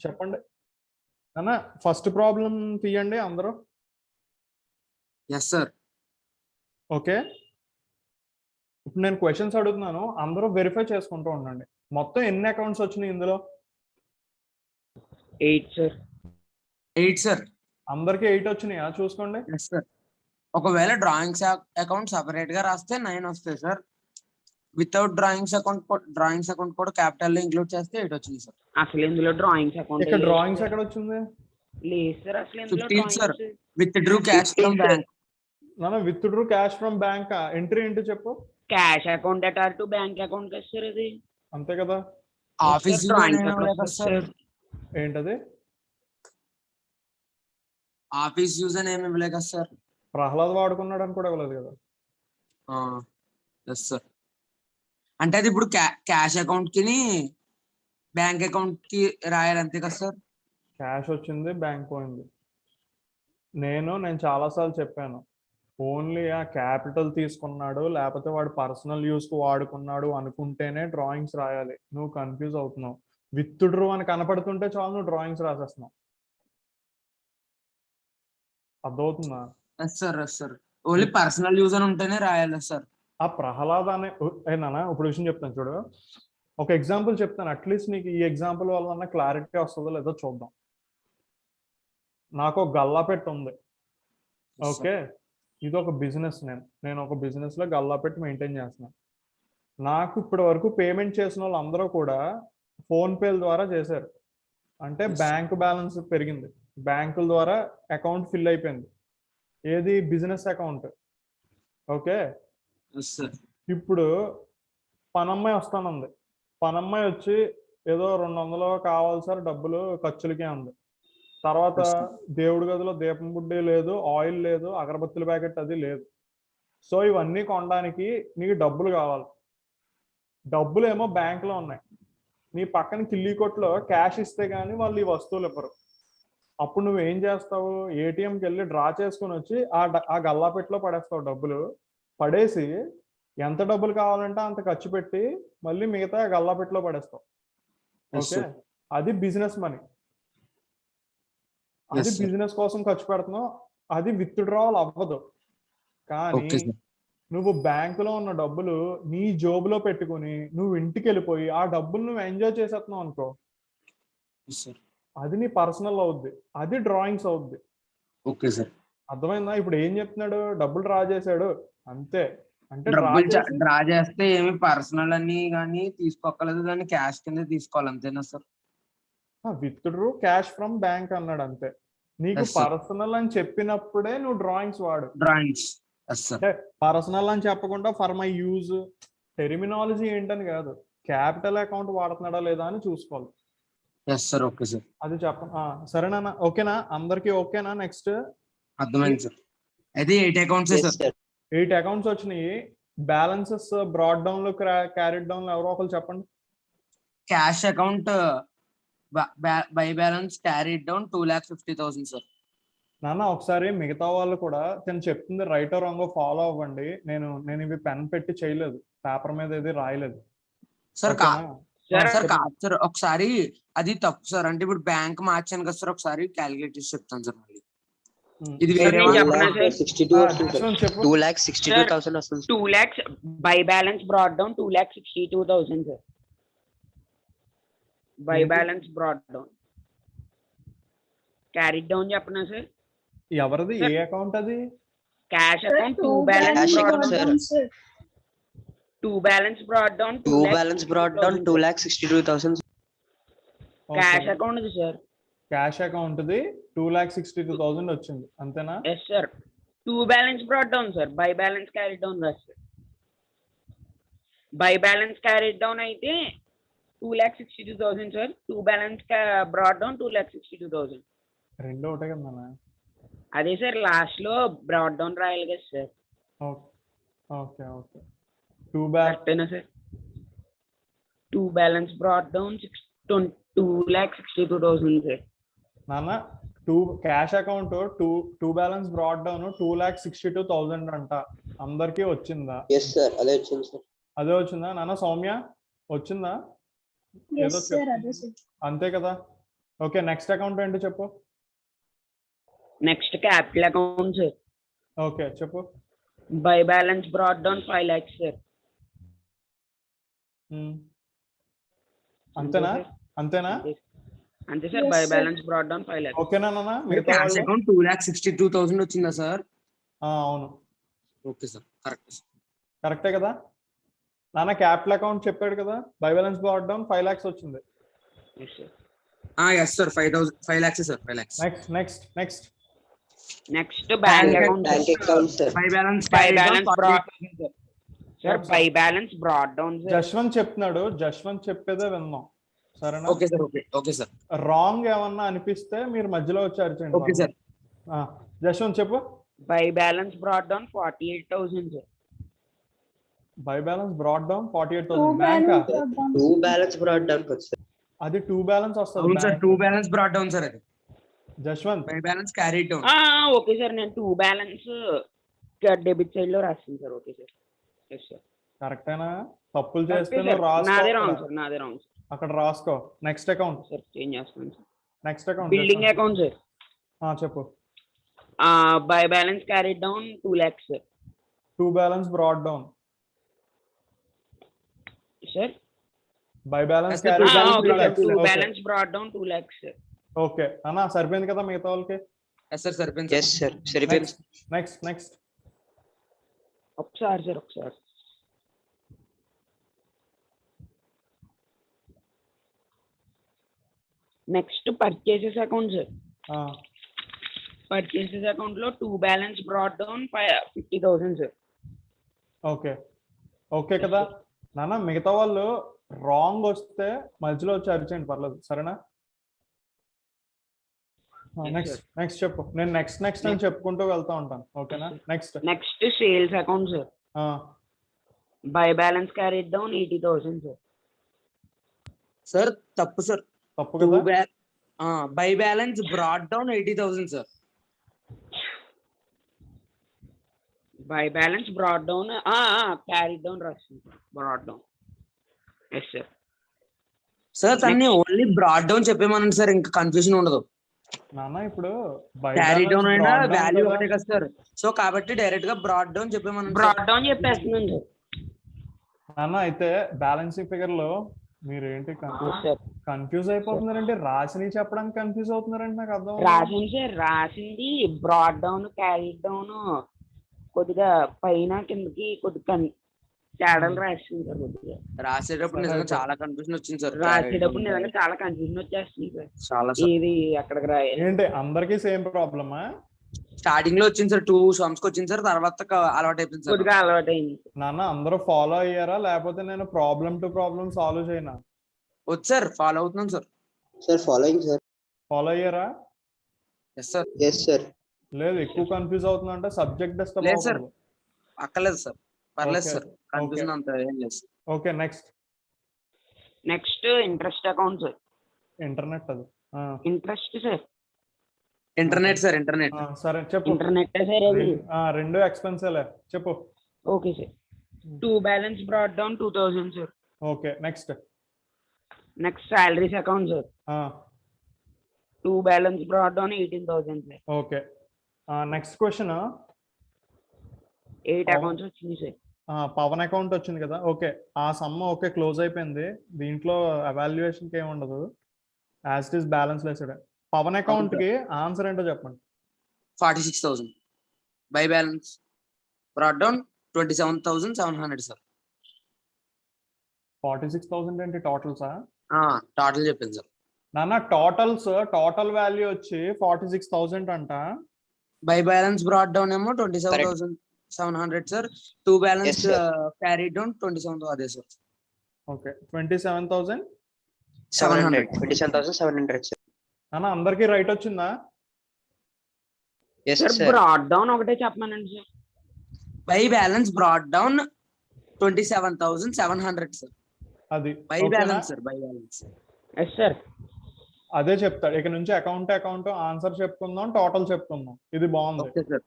చెప్పండి అన్న. First problem తీయండి అందరూ. Yes sir. ఓకే, ఇప్పుడు నేను క్వశ్చన్స్ అడుగుతున్నాను, అందరూ వెరిఫై చేసుకుంటూ ఉండండి. మొత్తం ఎన్ని అకౌంట్స్ వచ్చినాయి ఇందులో? 8 సార్. 8 సార్. అందరికి 8 వచ్చినాయా చూసుకోండి. Yes sir. ఒకవేళ డ్రాయింగ్స్ అకౌంట్ సెపరేట్ గా రాస్తే 9 వస్తాయి సార్. వితౌట్ డ్రాయింగ్స్ అకౌంట్ కూడా క్యాపిటల్ లో ఇంక్లూడ్ చేస్తే 8 వచ్చింది సార్. అసలు ఇందులో డ్రాయింగ్స్ అకౌంట్ ఇక్కడ డ్రాయింగ్స్ ఎక్కడ వచ్చింది? లేదు సార్. అసలు ఇందులో 15 sir. Drawings withdrew cash from bank. నాన్న withdrew cash from bank entry ఏంటి చెప్పు? Cash account అటార్ to bank account కదా సార్ అది. అంతే కదా. Office sir. ఏంటది? ఆఫీస్ యూజ్ అని ఏమి ఇవ్వలేదు కదా సార్. ప్రహ్లాద్ వాడుకున్నాడు అని కూడా ఇవ్వలేదు కదా. Yes sir. అంటే అది ఇప్పుడు క్యాష్ అకౌంట్ కి బ్యాంక్ అకౌంట్ కి రాయాలి అంతే కదా సార్. క్యాష్ వచ్చింది, బ్యాంక్ పోయింది. నేను చాలాసార్లు చెప్పాను, ఓన్లీ ఆ క్యాపిటల్ తీసుకున్నాడు లేకపోతే వాడు పర్సనల్ యూస్కి వాడుకున్నాడు అనుకుంటేనే డ్రాయింగ్స్ రాయాలి. నువ్వు కన్ఫ్యూజ్ అవుతున్నావు. విత్ డ్రూ అని కనపడుతుంటే చాలు నువ్వు డ్రాయింగ్స్ రాసేస్తున్నావు. అర్థమవుతుందా? Yes sir. Yes sir. Only personal use అని ఉంటేనే రాయాలి సార్. ఆ ప్రహ్లాద్ అనే నాన్న ఇప్పుడు విషయం చెప్తాను చూడు. ఒక ఎగ్జాంపుల్ చెప్తాను, అట్లీస్ట్ నీకు ఈ ఎగ్జాంపుల్ వల్ల క్లారిటీ వస్తుందో లేదో చూద్దాం. నాకు ఒక గల్లాపెట్టు ఉంది. ఓకే, ఇది ఒక బిజినెస్. నేను ఒక బిజినెస్ లో గల్లాపెట్టి మెయింటైన్ చేస్తున్నాను. నాకు ఇప్పటి వరకు పేమెంట్ చేసిన వాళ్ళు అందరూ కూడా ఫోన్ పేల ద్వారా చేశారు. అంటే బ్యాంక్ బ్యాలెన్స్ పెరిగింది, బ్యాంకుల ద్వారా అకౌంట్ ఫిల్ అయిపోయింది. ఏది? Business account. ఓకే, ఇప్పుడు పనమ్మాయి వస్తానుంది. పనమ్మాయి వచ్చి ఏదో 200 కావాలి సార్ డబ్బులు ఖర్చులకే ఉంది. తర్వాత దేవుడి గదిలో దీపం బుడ్డి లేదు, ఆయిల్ లేదు, అగరబత్తుల ప్యాకెట్ అది లేదు. సో ఇవన్నీ కొనడానికి నీకు డబ్బులు కావాలి. డబ్బులు ఏమో బ్యాంకులో ఉన్నాయి, నీ పక్కన కిల్లీ కొట్లో క్యాష్ ఇస్తే గానీ వాళ్ళు ఈ వస్తువులు ఇవ్వరు. అప్పుడు నువ్వు ఏం చేస్తావు? ఏటీఎంకి వెళ్ళి డ్రా చేసుకుని వచ్చి ఆ గల్లాపెట్లో పడేస్తావు. డబ్బులు పడేసి ఎంత డబ్బులు కావాలంటే అంత ఖర్చు పెట్టి మళ్ళీ మిగతా గల్లాపెట్లో పడేస్తావు. ఓకే, అది బిజినెస్ మనీ. అది బిజినెస్ కోసం ఖర్చు పెడుతున్నావు. అది విత్ డ్రావల్ అవ్వదు. కానీ నువ్వు బ్యాంకులో ఉన్న డబ్బులు నీ జోబులో పెట్టుకుని నువ్వు ఇంటికి వెళ్ళిపోయి ఆ డబ్బులు నువ్వు ఎంజాయ్ చేసేస్తున్నావు అనుకో, అది నీ పర్సనల్ అవుద్ది, అది డ్రాయింగ్స్ అవుద్ది. Okay sir. అర్థమైందా? ఇప్పుడు ఏం చెప్తున్నాడు? డబ్బులు డ్రా చేశాడు అంతే. అంటే డ్రా చేస్తే ఏమి పర్సనల్ అని కానీ తీసుకోకలేదు, దాన్ని క్యాష్ కింద తీసుకోవాలి అంతేనా sir? Withdrew cash from bank అన్నాడు అంతే. నీకు పర్సనల్ అని చెప్పినప్పుడే నువ్వు డ్రాయింగ్స్ వాడు. డ్రాయింగ్స్ పర్సనల్ అని చెప్పకుండా ఫర్ మై యూజ్, టెర్మినాలజీ ఏంటని కాదు, క్యాపిటల్ అకౌంట్ వాడుతున్నాడా లేదా అని చూసుకోవాలి. Yes sir. Okay sir. అది చెప్ప సరేనా? ఓకేనా? అందరికి ఓకేనా? నెక్స్ట్ అర్థమైంది సార్. అయితే 8 అకౌంట్స్ సార్. 8 అకౌంట్స్ వచ్చినాయి. బ్యాలెన్సెస్ బ్రాడ్ డౌన్ లో క్యారీడ్ డౌన్ లో ఎవరో ఒకరు చెప్పండి. Cash account by balance carried down 2,50,000 sir. నాన్న ఒకసారి మిగతా వాళ్ళు కూడా నేను చెప్తుంది రైట్ ఆర్ రాంగ్ ఫాలో అవ్వండి. నేను ఇవి పెన్ పెట్టి చేయలేదు, పేపర్ మీద ఏది రాయలేదు సార్. సార్ ఒకసారి అది తప్పు సార్. అంటే ఇప్పుడు బ్యాంక్ మార్చాను కదా సార్, ఒకసారి క్యాలిక్యులేట్ చేసి చెప్తాను సార్. మళ్ళీ ఇది 2,62,000 వస్తుంది. 2 lakhs by balance brought down 2,62,000 sir. By balance brought down carry down చెప్పనా సార్? ఎవరిది? ఏ అకౌంట్ అది? Cash account 2 balance brought down 2,62,000. Cash account ఇది సార్. క్యాష్ అకౌంట్ ది 2,62,000 వచ్చింది అంతేనా? Yes sir. 2 balance brought down sir, by balance carry down రాదు sir. By balance carry down అయితే 2,62,000 సార్. 2 balance brought down 2,62,000. రెండు ఒకటే కదా? అదే సార్, లాస్ట్ లో బ్రాడ్ డౌన్ రాయాలి కదా sir. Okay okay. 2 balance sir. 2 balance brought down 2,62,000 sir. నాన్న 2 cash account 2 balance brought down 2,62,000 అంట. అందరికీ వచ్చిందా? అదే వచ్చింది సార్. అదే వచ్చిందా నాన్న? సౌమ్య వచ్చిందా? ఏదో అంతే కదా. ఓకే నెక్స్ట్ అకౌంట్ ఏంటో చెప్పు. Next capital account sir. Okay చెప్పు. By balance brought down 5 lakhs sir. అంతేనా అంతేనా అంతే sir. By balance brought down 5 lakhs. ఓకేనా నాన్న మిగతా క్యాష్ వాళ్ళు? అకౌంట్ 2,62,000 వచ్చిందా సార్? అవును ఓకే సార్, కరెక్ట్ సార్. కరెక్టే కదా నాన్న. క్యాపిటల్ అకౌంట్ చెప్పాడు కదా, by balance brought down 5 lakhs వచ్చింది. Yes, sir. Yes sir, 5 lakhs sir, 5 lakhs. Next next bank account sir. By balance by balance brought sir. By balance brought down sir. Jashwanth చెప్తున్నాడు, జశ్వంత్ చెప్పేదే విన్నాం సరేనా. Okay sir, okay sir. Wrong ఏమన్నా అనిపిస్తే మీరు మధ్యలో వచ్చి అరిచండి. Okay sir. జశ్వంత్ చెప్పు. By balance brought down 48,000 sir. By balance brought down 48,000 bank. To balance brought down sir. అది 2 balance అవును వస్తుంది. Sir, 2 balance brought down sir. అది Jaswanth by balance carry down. Okay sir. నేను 2 balance డెబిట్ సైడ్ లో రాస్తాను sir. Okay sir. Yes sir. కరెక్టేనా? తప్పులు చేస్తే నువ్వు నాదే రాంగ్ రాసుకో, సార్. నాదే రాంగ్ సార్. అక్కడ రాసుకో. Next account. సార్ చేంజ్ చేస్తాను sir. Next account building account sir. చెప్పు. By balance carry down 2 lakhs sir. 2 balance brought down sir. By balance Yes, sir. Okay sir. 2 carry. balance brought down 2 lakhs sir. Okay అన్న సరిపోయింది కదా మిగతా వాళ్ళకి. Yes sir, సరిపోయింది. Yes sir, సరిపోయింది. Next ఒకసారి sir, ఒకసారి. Next purchases account sir. Purchases account లో 2 balance brought down 50,000 sir. Okay కదా నాన్న. మిగతా వాళ్ళు రాంగ్ వస్తే మధ్యలో వచ్చి అరిచేయండి, పర్లేదు సరేనా. నెక్స్ట్ చెప్పు. నేను నెక్స్ట్ అని చెప్పుకుంటూ వెళ్తా ఉంటాను. ఓకేనా. Next sales account sir. By balance carry down 80,000 sir. Sir తప్పు సార్. తప్పు కదా. By balance brought down 80,000 sir. By balance brought down carry down రాస్తుంది. Brought down. Yes sir. Sir తన్ని ఓన్లీ బ్రాట్ డౌన్ చెప్పేమనండి సార్, ఇంకా confusion ఉండదు. నాన్న ఇప్పుడు క్యారీ డౌన్ అయినా వాల్యూ ఒకటే కదా సార్. సో కాబట్టి డైరెక్ట్ గా బ్రాట్ డౌన్ చెప్పేమనండి. బ్రాట్ డౌన్ చెప్పేస్తున్నాను సార్. నాన్న అయితే బ్యాలెన్సింగ్ ఫిగర్ లో మీరు ఏంటి కన్ఫ్యూజ్ అయిపోతున్నారంటే రాసిని చెప్పడానికి కన్ఫ్యూజ్ అవుతున్నారంటే నాకు అర్థం. రాసింది సార్. రాసింది బ్రాట్ డౌన్ క్యారీ డౌన్ కొద్దిగా పైన కిందకి కొద్దిగా తేడాలు రాసింది సార్. కొద్దిగా రాసేటప్పుడు నిజంగా చాలా కన్ఫ్యూజన్ వచ్చింది సార్. రాసేటప్పుడు నిజంగా చాలా కన్ఫ్యూజన్ వచ్చేస్తుంది సార్. చాలా ఇది అక్కడికి రాయాలి. ఏంటి అందరికీ సేమ్ ప్రాబ్లమా? స్టార్టింగ్ లో వచ్చింది సార్, 2 sums కి వచ్చింది సార్. తర్వాత అలవాటు అయిపోయింది సార్. కొద్దిగా అలవాటు అయింది. నాన్న అందరూ ఫాలో అయ్యారా లేకపోతే నేను ప్రాబ్లం టు ప్రాబ్లం సాల్వ్ చేయనా? వచ్చి సార్ ఫాలో అవుతున్నాం sir. Sir following sir. Follow అయ్యారా? Yes sir. Yes sir. లేదు ఎక్కువ కన్ఫ్యూజ్ అవుతున్నా అంటే సబ్జెక్ట్ డిస్టర్బ్ లేదు సార్. అవుతుంది. అక్కర్లేదు సార్, పర్లేదు Okay. సార్. కన్ఫ్యూజన్ అంత ఏం లేదు sir. Okay next interest account sir. Internet అది. Interest sir. Internet sir, internet. సరే చెప్పు. ఇంటర్నెట్ సార్ అది. రెండు ఎక్స్పెన్సివ్లే చెప్పు. Okay sir. 2 balance brought down 2,000 sir. Okay next salaries account sir. 2 balance brought down 18,000 sir. Okay next question. 8 accounts వచ్చింది sir. Pavan account వచ్చింది కదా. ఓకే ఆ సమ్ ఓకే క్లోజ్ అయిపోయింది. దీంట్లో ఎవాల్యుయేషన్ కి ఏమి ఉండదు, యాజ్ ఇట్ ఈస్ బ్యాలెన్స్ వేసాడు. పవన్ అకౌంట్ కి ఆన్సర్ ఏంటో చెప్పండి. 46,000. By balance brought down 27,700 sir. 46,000 ఏంటి టోటల్సా? టోటల్ చెప్పింది సార్. నాన్న టోటల్ వాల్యూ వచ్చి 46,000 అంట. బై బ్యాలెన్స్ బ్రాట్ డౌన్ ఏమో 27,700 సార్. 2 balance క్యారీ డౌన్ 27,000 అదే సార్. ఓకే 27,700. 27,700 సార్. నాన్న అందరికి రైట్ వచ్చిందా? Yes sir sir. Brought down ఒకటే చెప్పమనండి sir. By balance brought down 27,700 sir. అది by balance sir, by balance. Yes sir. అదే చెప్తాడు. ఇక నుంచి అకౌంట్ ఆన్సర్ చెప్పుకుందాం, టోటల్ చెప్పుకుందాం. ఇది బాగుంది. Okay sir.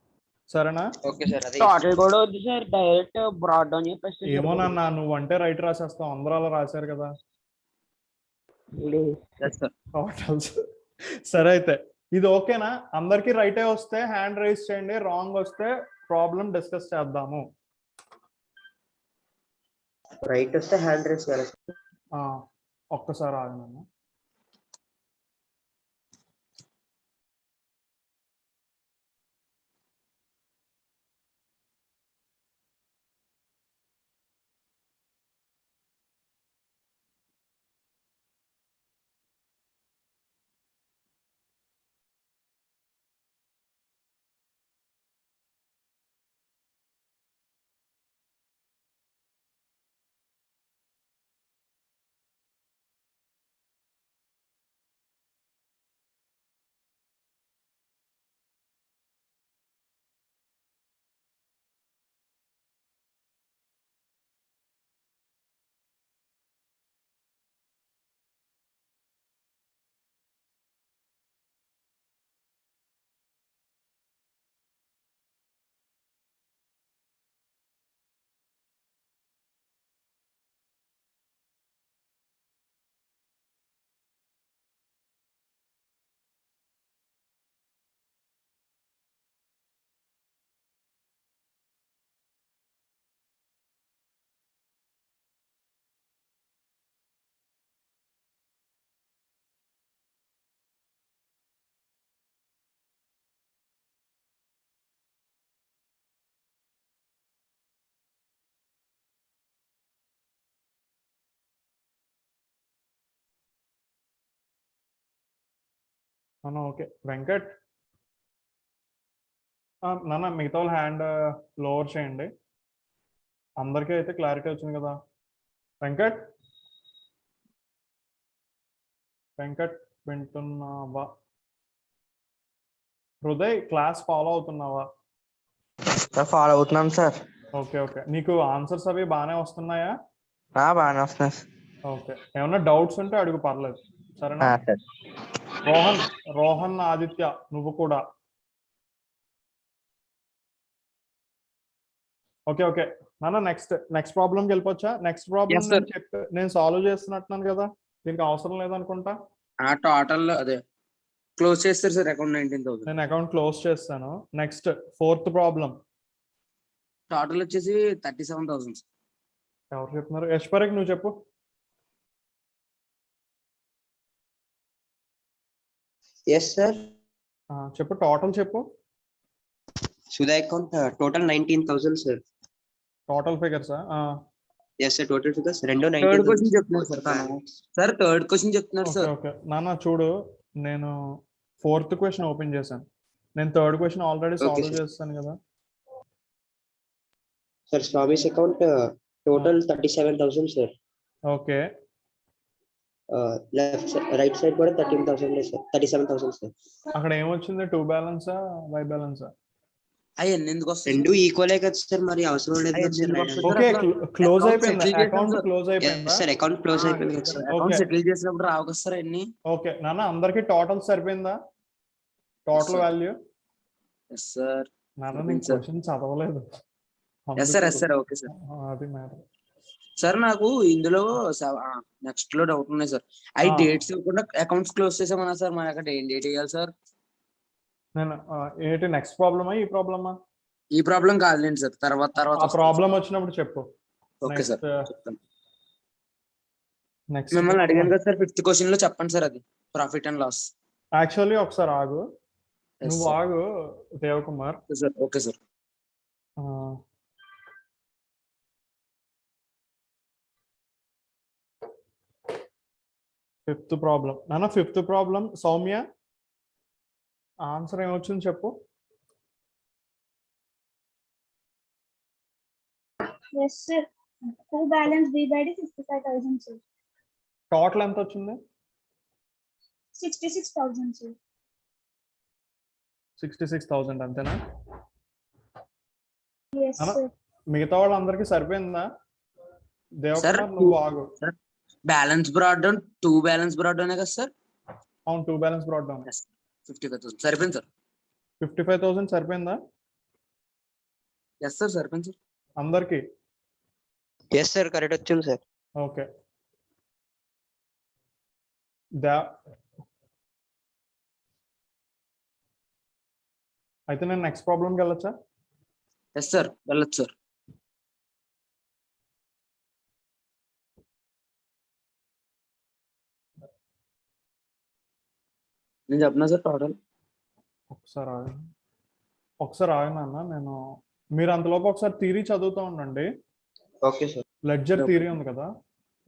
సరేనా? Okay sir. అదే టోటల్ కూడా వద్దు సార్, డైరెక్ట్ బ్రాట్ డౌన్ చెప్పేస్తే ఏమో నాన్న నువ్వంటే రైట్ రాసేస్తావు, అందరూ అలా రాశారు కదా ఎస్ సార్. టోటల్స్. సరే అయితే ఇది ఓకేనా? అందరికి రైటే వస్తే హ్యాండ్ రైజ్ చేయండి, రాంగ్ వస్తే ప్రాబ్లం డిస్కస్ చేద్దాము. రైట్ వస్తే హ్యాండ్ రేస్ చేయాలి. ఆ, ఒక్కసారి ఆగండి. ఓకే వెంకట్, నాన్న మిగతా వాళ్ళు హ్యాండ్ లోవర్ చేయండి. అందరికీ అయితే క్లారిటీ వచ్చింది కదా? వెంకట్, వెంకట్ వింటున్నావా? హృదయ్ క్లాస్ ఫాలో అవుతున్నావా? ఫాలో అవుతున్నాం సార్. ఓకే ఓకే, నీకు ఆన్సర్స్ అవి బాగానే వస్తున్నాయా? బాగానే వస్తున్నాయి. ఓకే, ఏమన్నా డౌట్స్ ఉంటే అడుగు, పర్లేదు. సరేనా? సార్. రోహన్ ఆదిత్య నువ్వు కూడా. ఓకే ఓకే నాన్న, నెక్స్ట్ ప్రాబ్లంకి వెళ్ళిపోవచ్చా? Next problem Yes, sir. నేను సాల్వ్ చేస్తున్నట్టున్నాను కదా, దీనికి అవసరం లేదనుకుంటా. టోటల్ అదే క్లోజ్ చేస్తారు సార్ అకౌంట్ 19,000. నేను అకౌంట్ క్లోజ్ చేస్తాను. Next 4th problem. టోటల్ వచ్చేసి 37,000. ఎవరు చెప్తున్నారు? యశ్వరక్ నువ్వు చెప్పు. Yes sir. చెప్పు, టోటల్ చెప్పు. Sudha account total 19,000 sir. Total ఫిగర్సా? ఎస్ సార్, టోటల్ ఫిగర్స్ రెండు థర్డ్ క్వశ్చన్ 19,000. చెప్తున్నారు సార్ తను. సార్ థర్డ్ క్వశ్చన్ చెప్తున్నారు ఓకే సార్. ఓకే నాన్న చూడు, నేను 4th క్వశ్చన్ ఓపెన్ చేశాను. నేను 3rd question already Okay, solve sir. చేస్తాను కదా. Sir Swamy's account total 37,000 sir. Okay, right side కూడా 13,000 సార్, 37,000 సార్. అక్కడ ఏమొచ్చింది? 2 బ్యాలెన్సా, వై బ్యాలెన్సా? అవన్నీ ఎందుకు వస్తాయి రెండు ఈక్వలే కదా సార్, మరి అవసరం లేదు కదా సార్. ఓకే, క్లోజ్ Account అయిపోయిందా? settle చేసాం అకౌంట్ sir. క్లోజ్ అయిపోయిందా? సార్ అకౌంట్ క్లోజ్ అయిపోయింది కదా సార్. Account Okay. సెటిల్ చేసినప్పుడు రావు కదా సార్ అన్ని. ఓకే నాన్న, అందరికి టోటల్ సరిపోయిందా? Total sir. Value? Yes sir. నాన్న సరిపోయింది నేను sir. క్వశ్చన్ చదవలేదు. Yes sir, yes sir, okay sir. అది మ్యాటర్. సార్ నాకు ఇందులో నెక్స్ట్ లో డౌట్ ఉన్నాయి సార్. అవి డేట్స్ ఇవ్వకుండా అకౌంట్స్ క్లోజ్ చేసామన్నా సార్, మరి అక్కడ ఏం డేట్ ఇవ్వాలి సార్? నేను ఏంటి నెక్స్ట్ ప్రాబ్లమా ఈ ప్రాబ్లమా? ఈ ప్రాబ్లం కాదులేండి సార్, తర్వాత ఆ ప్రాబ్లం వచ్చినప్పుడు చెప్పు. ఓకే సార్, నెక్స్ట్ మిమ్మల్ని అడిగాను కదా సార్ 5th క్వశ్చన్ లో చెప్పండి సార్, అది ప్రాఫిట్ అండ్ లాస్. యాక్చువల్లీ ఒకసారి ఆగు, నువ్వు ఆగు Devakumar. Sir okay sir. Fifth problem నాన్న, 5th ప్రాబ్లం. సౌమ్య ఆన్సర్ ఏమొచ్చింది చెప్పు. Yes, sir. Full balance B by D 55,000, sir. Total ఎంత వచ్చింది? 66,000, sir. 66,000 అంతేనా? Yes, Anna? sir. మిగతా వాళ్ళందరికీ సరిపోయిందా? దేవకుమార్ Sir, నువ్వు ఆగు. Balance brought down 2 balance brought down కదా సార్? అవును, 2 బ్యాలెన్స్ బ్రాడ్ డౌన్. 55,000 సరిపోయింది సార్. 55,000 సరిపోయిందా ఎస్ సార్, సరిపోయింది సార్. అందరికి? ఎస్ సార్, కరెక్ట్ వచ్చింది సార్. ఓకే, అయితే నేను నెక్స్ట్ ప్రాబ్లంకి వెళ్ళొచ్చా? ఎస్ సార్, వెళ్ళొచ్చు సార్. నేను చెప్పనా సార్ టోటల్? ఒకసారి ఆగనన్నా నేను, మీరు అంతలోపు ఒకసారి థియరీ చదువుతూ ఉండండి. Okay sir. లెడ్జర్ థియరీ ఉంది కదా,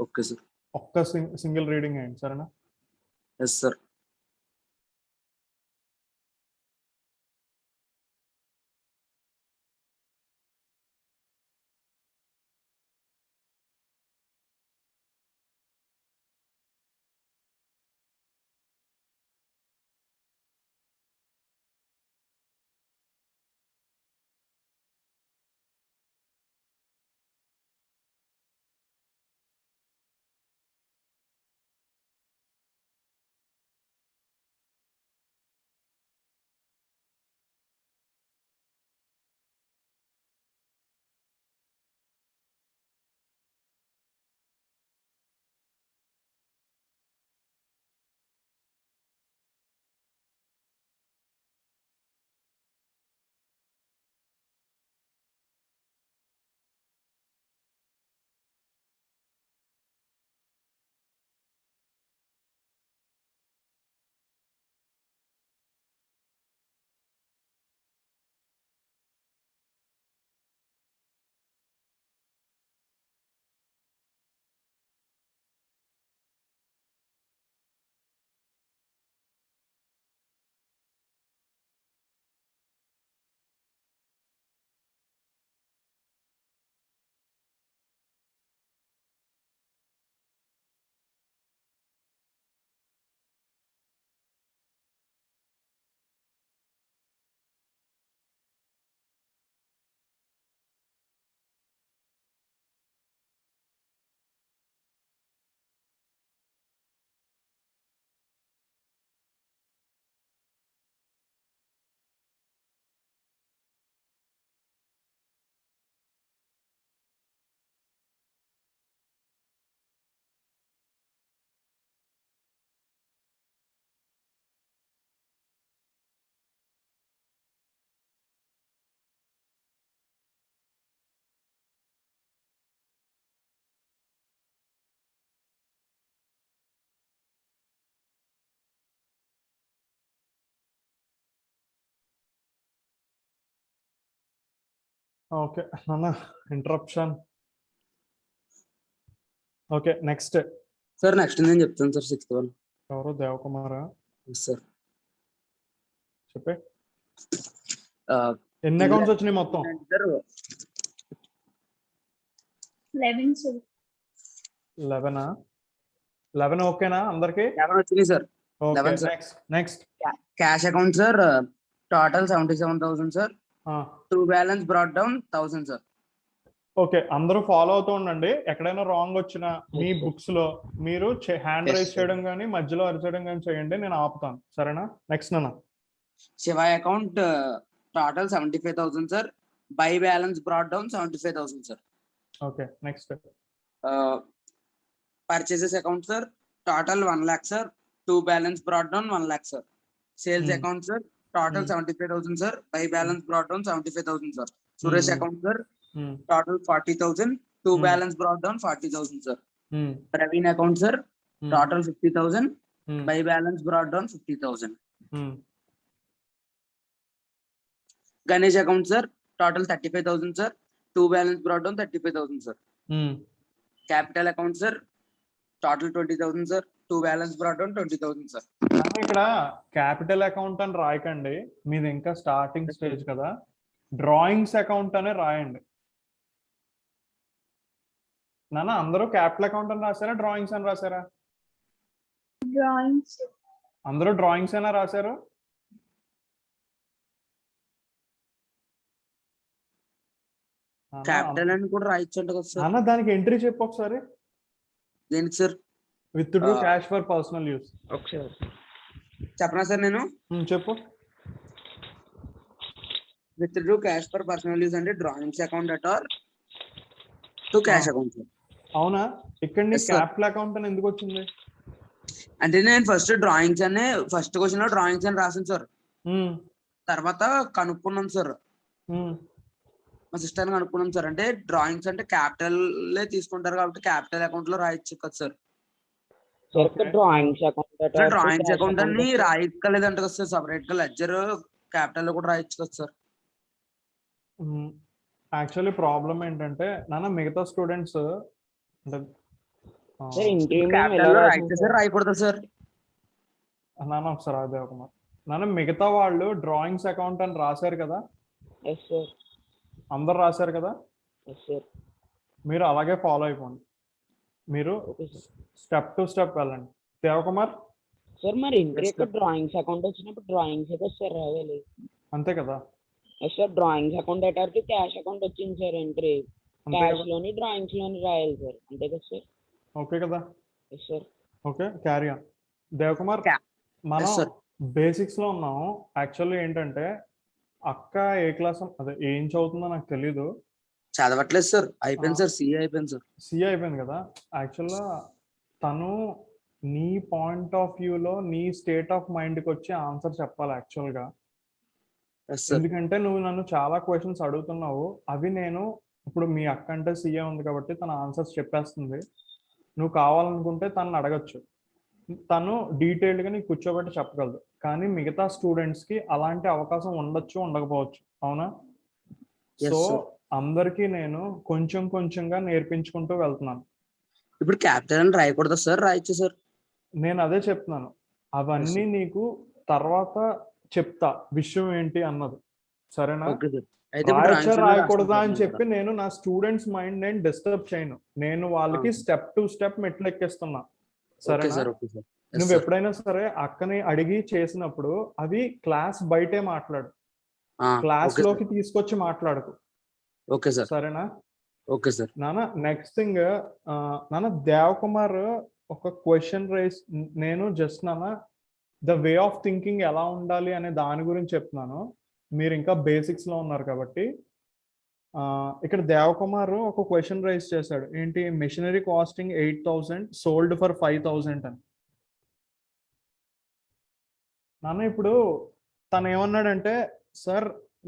ఓకే సార్. ఒక్క సింగిల్ రీడింగ్ అయ్యింది, సరేనా? Yes sir. ఓకే అన్న, interruption. Okay next. Sir next నేను చెప్తాను సార్, 6th వన్. ఎవరు? దేవకుమారా? Yes sir. చెప్పే. ఎన్ని అకౌంట్స్ వచ్చినాయి మొత్తం? Sir 11 sir. 11 ఓకేనా అందరికి? 11 వచ్చినాయి sir. Okay 11 sir. Next. Cash account sir total 77,000 sir. To balance brought down 1,000 sir. Okay, అందరూ ఫాలో అవుతూ ఉండండి. ఎక్కడైనా రాంగ్ వచ్చినా మీ బుక్స్ లో మీరు హ్యాండ్ Yes, రైజ్ sir. చేయడం కానీ మధ్యలో అరిచేయడం కానీ చేయండి, నేను ఆపుతాను, సరేనా? నెక్స్ట్ నాన్న. Shiva account total 75,000 sir. By balance brought down 75,000 sir. Okay next. Purchases account sir total 1 lakh sir. To balance brought down 1 lakh sir. Sales account sir total 75,000 sir. By balance brought down 75,000 sir. Suresh account sir total 40,000. To balance brought down 40,000 sir. Praveen account sir total 50,000. By balance brought down 50,000. Ganesh account sir total 35,000 sir. To balance brought down 35,000 sir. Capital account sir total 20,000 sir. To balance brought down 20,000 sir. ఇక్కడ capital account అని రాయకండి, మీది ఇంకా starting stage కదా. Drawings account అనే రాయండి నాన్న. అందరూ capital account అని రాసారా, డ్రాయింగ్స్ అని రాసారా? Drawings. అందరూ డ్రాయింగ్స్ అయినా రాశారు? క్యాపిటల్ అని కూడా రాయొచ్చు కదా సార్. అన్న దానికి ఎంట్రీ చెప్పు ఒకసారి. దేనికి sir? Withdrew cash for personal use. ఒకసారి చెప్పనా సార్ నేను? చెప్పు. Withdrew cash for personal use అంటే drawings account at R to cash account. అవునా? ఇక్కడ నీ Yes, sir. క్యాపిటల్ అకౌంట్ అని ఎందుకు వచ్చింది? అంటే నేను ఫస్ట్ డ్రాయింగ్స్ అనే ఫస్ట్ క్వశ్చన్ లో డ్రాయింగ్స్ అని రాసాను సార్. తర్వాత కనుక్కున్నాం సార్, మా సిస్టర్ కనుక్కున్నాం సార్. అంటే డ్రాయింగ్స్ అంటే క్యాపిటల్ తీసుకుంటారు కాబట్టి క్యాపిటల్ అకౌంట్ లో రాయొచ్చు కదా sir. Sir Okay. Drawings account drawings account అని రాయక్కలేదంట కదా సార్, సపరేట్ గా లెడ్జర్ క్యాపిటల్ లో కూడా రాయొచ్చు కదా సార్. యాక్చువల్లీ ప్రాబ్లం ఏంటంటే నాన్న మిగతా స్టూడెంట్స్ అంటే సార్ ఇంకేమీ ఎలా క్యాపిటల్ లో రాసాం రాయితే సార్ రాయకూడదు సార్. నాన్న ఒకసారి అదే ఒక మాట. నాన్న మిగతా వాళ్ళు డ్రాయింగ్స్ అకౌంట్ అని రాశారు కదా, ఎస్ సార్, అందరు రాశారు కదా, ఎస్ సార్, మీరు అలాగే ఫాలో అయిపోండి. మీరు okay sir. Step to step వెళ్ళండి. దేవకుమార్ సార్ మరి entry Yes, sir. Drawings account వచ్చినప్పుడు డ్రాయింగ్స్ కదా సార్ రాయాలి. అంతే కదా, ఎస్ సార్, డ్రాయింగ్స్ అకౌంట్ అయ్యేటరికి క్యాష్ అకౌంట్ వచ్చింది సార్. ఎంట్రీ అంతే క్యాష్ కదా, లోని డ్రాయింగ్స్ లోని రాయాలి సార్, అంతే కదా సార్. ఓకే కదా, yes sir. Okay carry on. Devakumar Yeah. మనం Yes, sir. బేసిక్స్ లో ఉన్నాము. యాక్చువల్లీ ఏంటంటే అక్క ఏ క్లాస్ అదే ఏం చదువుతుందో నాకు తెలీదు. చదవట్లేదు సార్, అయిపోయింది సార్, సిఏ అయిపోయింది సార్. సిఏ అయిపోయింది కదా. యాక్చువల్గా తను నీ పాయింట్ ఆఫ్ వ్యూలో నీ స్టేట్ ఆఫ్ మైండ్కి వచ్చి ఆన్సర్ చెప్పాలి యాక్చువల్గా. Yes sir. ఎందుకంటే నువ్వు నన్ను చాలా క్వశ్చన్స్ అడుగుతున్నావు, అవి నేను ఇప్పుడు మీ అక్క అంటే సీఏ ఉంది కాబట్టి తన ఆన్సర్స్ చెప్పేస్తుంది. నువ్వు కావాలనుకుంటే తనని అడగచ్చు, తను డీటెయిల్డ్గా నీకు కూర్చోబెట్టి చెప్పగలదు. కానీ మిగతా స్టూడెంట్స్కి అలాంటి అవకాశం ఉండొచ్చు, ఉండకపోవచ్చు. అవునా? Yes, so sir. అందరికీ నేను కొంచెం కొంచెంగా నేర్పించుకుంటూ వెళ్తున్నాను. ఇప్పుడు క్యాపిటల్ అని రాయకూడదు సార్, రాయొచ్చు సార్. నేను అదే చెప్తున్నాను, అవన్నీ నీకు తర్వాత చెప్తా విషయం ఏంటి అన్నది. సరేనా? Okay sir. అయితే ఇప్పుడు రాయచ్చా drawings లో రాయకూడదా రాస్తాను అని సార్ చెప్పి నేను నా స్టూడెంట్స్ మైండ్ నేను డిస్టర్బ్ చేయను. నేను వాళ్ళకి స్టెప్ టు స్టెప్ మెట్లు ఎక్కిస్తున్నా. ఓకే సరేనా? Sir, okay sir. నువ్వు ఎప్పుడైనా సరే అక్కని అడిగి చేసినప్పుడు అవి క్లాస్ బయటే మాట్లాడు, క్లాస్ లోకి తీసుకొచ్చి మాట్లాడుకు. ఓకే సార్, సరేనా? Okay sir. నాన్న నెక్స్ట్ థింగ్, నాన్న దేవకుమార్ ఒక క్వశ్చన్ రైస్, నేను జస్ట్ నాన్న ద వే ఆఫ్ థింకింగ్ ఎలా ఉండాలి అనే దాని గురించి చెప్తున్నాను. మీరు ఇంకా బేసిక్స్ లో ఉన్నారు కాబట్టి. ఇక్కడ దేవకుమార్ ఒక క్వశ్చన్ రైస్ చేశాడు, ఏంటి మెషినరీ కాస్టింగ్ 8,000 సోల్డ్ ఫర్ 5,000 అని. నాన్న ఇప్పుడు తను ఏమన్నాడంటే, సార్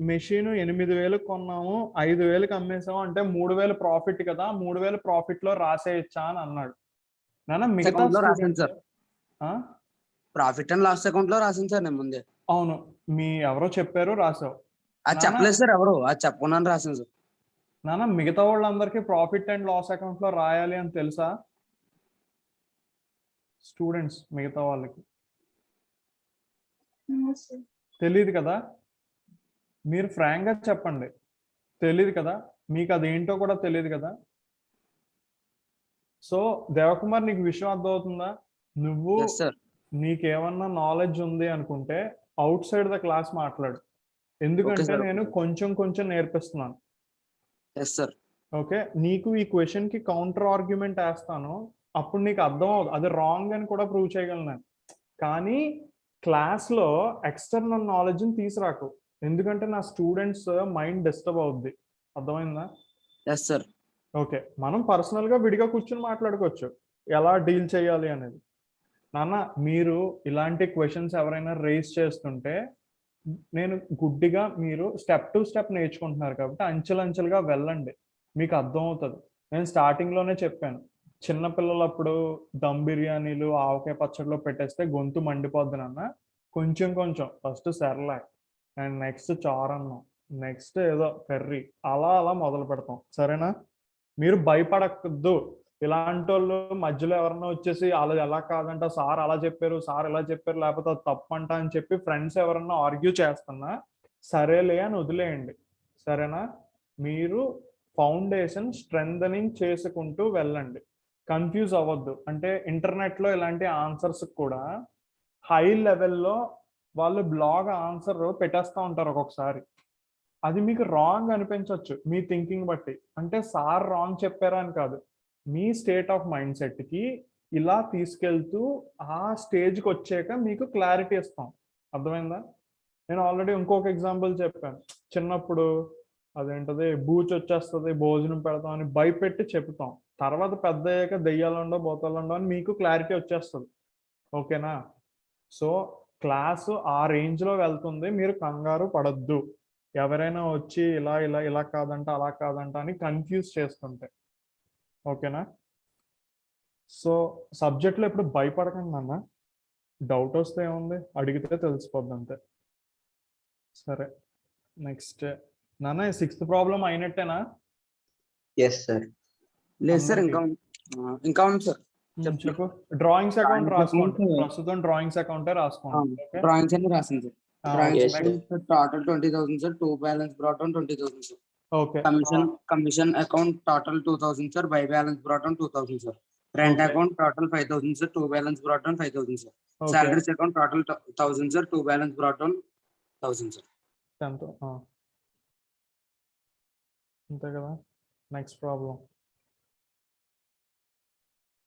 మెషిన్ 8,000 కొన్నాము, 5,000 అమ్మేసాము అంటే 3,000 ప్రాఫిట్ కదా, 3,000 ప్రాఫిట్ లో రాసేయచ్చా అని అన్నాడు. నాన్న మిగతా Account లో రాశాను students- సార్. ఆ? ప్రాఫిట్ అండ్ లాస్ అకౌంట్ లో రాసింది సార్ నేను ముందే. అవును, మీ ఎవరో చెప్పారు, రాసావు. అది చెప్పలేదు సార్ ఎవరు, అది చెప్పకుండా రాసింది సార్. నాన్న మిగతా వాళ్ళందరికీ ప్రాఫిట్ అండ్ లాస్ అకౌంట్ లో రాయాలి అని తెలుసా? స్టూడెంట్స్ మిగతా వాళ్ళకి No, sir. తెలియదు కదా. మీరు ఫ్రాంక్ గా చెప్పండి, తెలియదు కదా, మీకు అదేంటో కూడా తెలియదు కదా. సో దేవకుమార్ నీకు విషయం అర్థమవుతుందా? నువ్వు Yes, sir. నీకేమన్నా నాలెడ్జ్ ఉంది అనుకుంటే అవుట్ సైడ్ ద క్లాస్ మాట్లాడు, ఎందుకంటే sir, నేను okay. కొంచెం కొంచెం నేర్పిస్తున్నాను. Yes sir. ఓకే, నీకు ఈ క్వశ్చన్ కి కౌంటర్ ఆర్గ్యుమెంట్ వేస్తాను, అప్పుడు నీకు అర్థం అవుతుంది, అది రాంగ్ అని కూడా ప్రూవ్ చేయగలను నేను. కానీ క్లాస్ లో ఎక్స్టర్నల్ నాలెడ్జ్ ని తీసుకురాకు, ఎందుకంటే నా స్టూడెంట్స్ మైండ్ డిస్టర్బ్ అవుద్ది. అర్థమైందా? Yes sir. ఓకే, మనం పర్సనల్ గా విడిగా కూర్చొని మాట్లాడుకోవచ్చు ఎలా డీల్ చేయాలి అనేది. నాన్న మీరు ఇలాంటి క్వశ్చన్స్ ఎవరైనా రేస్ చేస్తుంటే, నేను గుడ్డిగా మీరు స్టెప్ టు స్టెప్ నేర్చుకుంటున్నారు కాబట్టి అంచెలంచెలుగా వెళ్ళండి, మీకు అర్థం అవుతుంది. నేను స్టార్టింగ్ లోనే చెప్పాను, చిన్న పిల్లలప్పుడు దమ్ బిర్యానీలు ఆవకాయ పచ్చడిలో పెట్టేస్తే గొంతు మండిపోద్ది నాన్న. కొంచెం కొంచెం ఫస్ట్ సెర్లాక్ అండ్ నెక్స్ట్ చారన్నం, నెక్స్ట్ ఏదో కర్రీ, అలా అలా మొదలు పెడతాం. సరేనా? మీరు భయపడద్దు. ఇలాంటి వాళ్ళు మధ్యలో ఎవరన్నా వచ్చేసి అలా ఎలా కాదంట, సార్ అలా చెప్పారు, సార్ ఇలా చెప్పారు, లేకపోతే అది తప్పంట అని చెప్పి ఫ్రెండ్స్ ఎవరన్నా ఆర్గ్యూ చేస్తున్నా సరేలే అని వదిలేయండి. సరేనా? మీరు ఫౌండేషన్ స్ట్రెంథనింగ్ చేసుకుంటూ వెళ్ళండి, కన్ఫ్యూజ్ అవ్వద్దు. అంటే ఇంటర్నెట్లో ఇలాంటి ఆన్సర్స్ కూడా హై లెవెల్లో వాళ్ళు బ్లాగ్ ఆన్సర్ పెట్టేస్తూ ఉంటారు ఒక్కొక్కసారి. అది మీకు రాంగ్ అనిపించవచ్చు మీ థింకింగ్ బట్టి, అంటే సార్ రాంగ్ చెప్పారా అని కాదు, మీ స్టేట్ ఆఫ్ మైండ్ సెట్కి ఇలా తీసుకెళ్తూ ఆ స్టేజ్కి వచ్చాక మీకు క్లారిటీ ఇస్తాం. అర్థమైందా? నేను ఆల్రెడీ ఇంకొక ఎగ్జాంపుల్ చెప్పాను, చిన్నప్పుడు అదేంటది బూచ్ వచ్చేస్తుంది భోజనం పెడతాం అని భయపెట్టి చెప్తాం, తర్వాత పెద్ద అయ్యాక దెయ్యాలుండో బోతాలుండో అని మీకు క్లారిటీ వచ్చేస్తుంది. ఓకేనా? సో క్లాసు ఆ రేంజ్ లో వెళ్తుంది, మీరు కంగారు పడద్దు. ఎవరైనా వచ్చి ఇలా ఇలా ఇలా కాదంట అలా కాదంట అని కన్ఫ్యూజ్ చేస్తుంటే, ఓకేనా? సో సబ్జెక్ట్లో ఇప్పుడు భయపడకండి నాన్న, డౌట్ వస్తే ఏముంది, అడిగితే తెలిసిపోద్ది అంతే. సరే నెక్స్ట్ నాన్న, 6th ప్రాబ్లం అయినట్టేనా? Yes sir. లేదు సార్, అందరికీ? ఇంకా ఉంది సార్. చెప్పు. డ్రాయింగ్స్ అకౌంట్ Drawings రాసుకోండి, account- ప్రస్తుతం డ్రాయింగ్స్ అకౌంటే రాసుకోండి. ఓకే డ్రాయింగ్స్ అన్ని రాసింది సార్. ఆ, drawings yes, next. Total 20,000 sir. 2 balance brought down 20,000 sir. Okay commission account total 2,000 sir. By balance brought down 2,000 sir. Rent Okay. Account total 5,000 sir. 2 balance brought down 5,000 sir. Okay salaries account total 1,000 sir. 2 balance brought down 1,000 sir. 10th, అంతే కదా. Next problem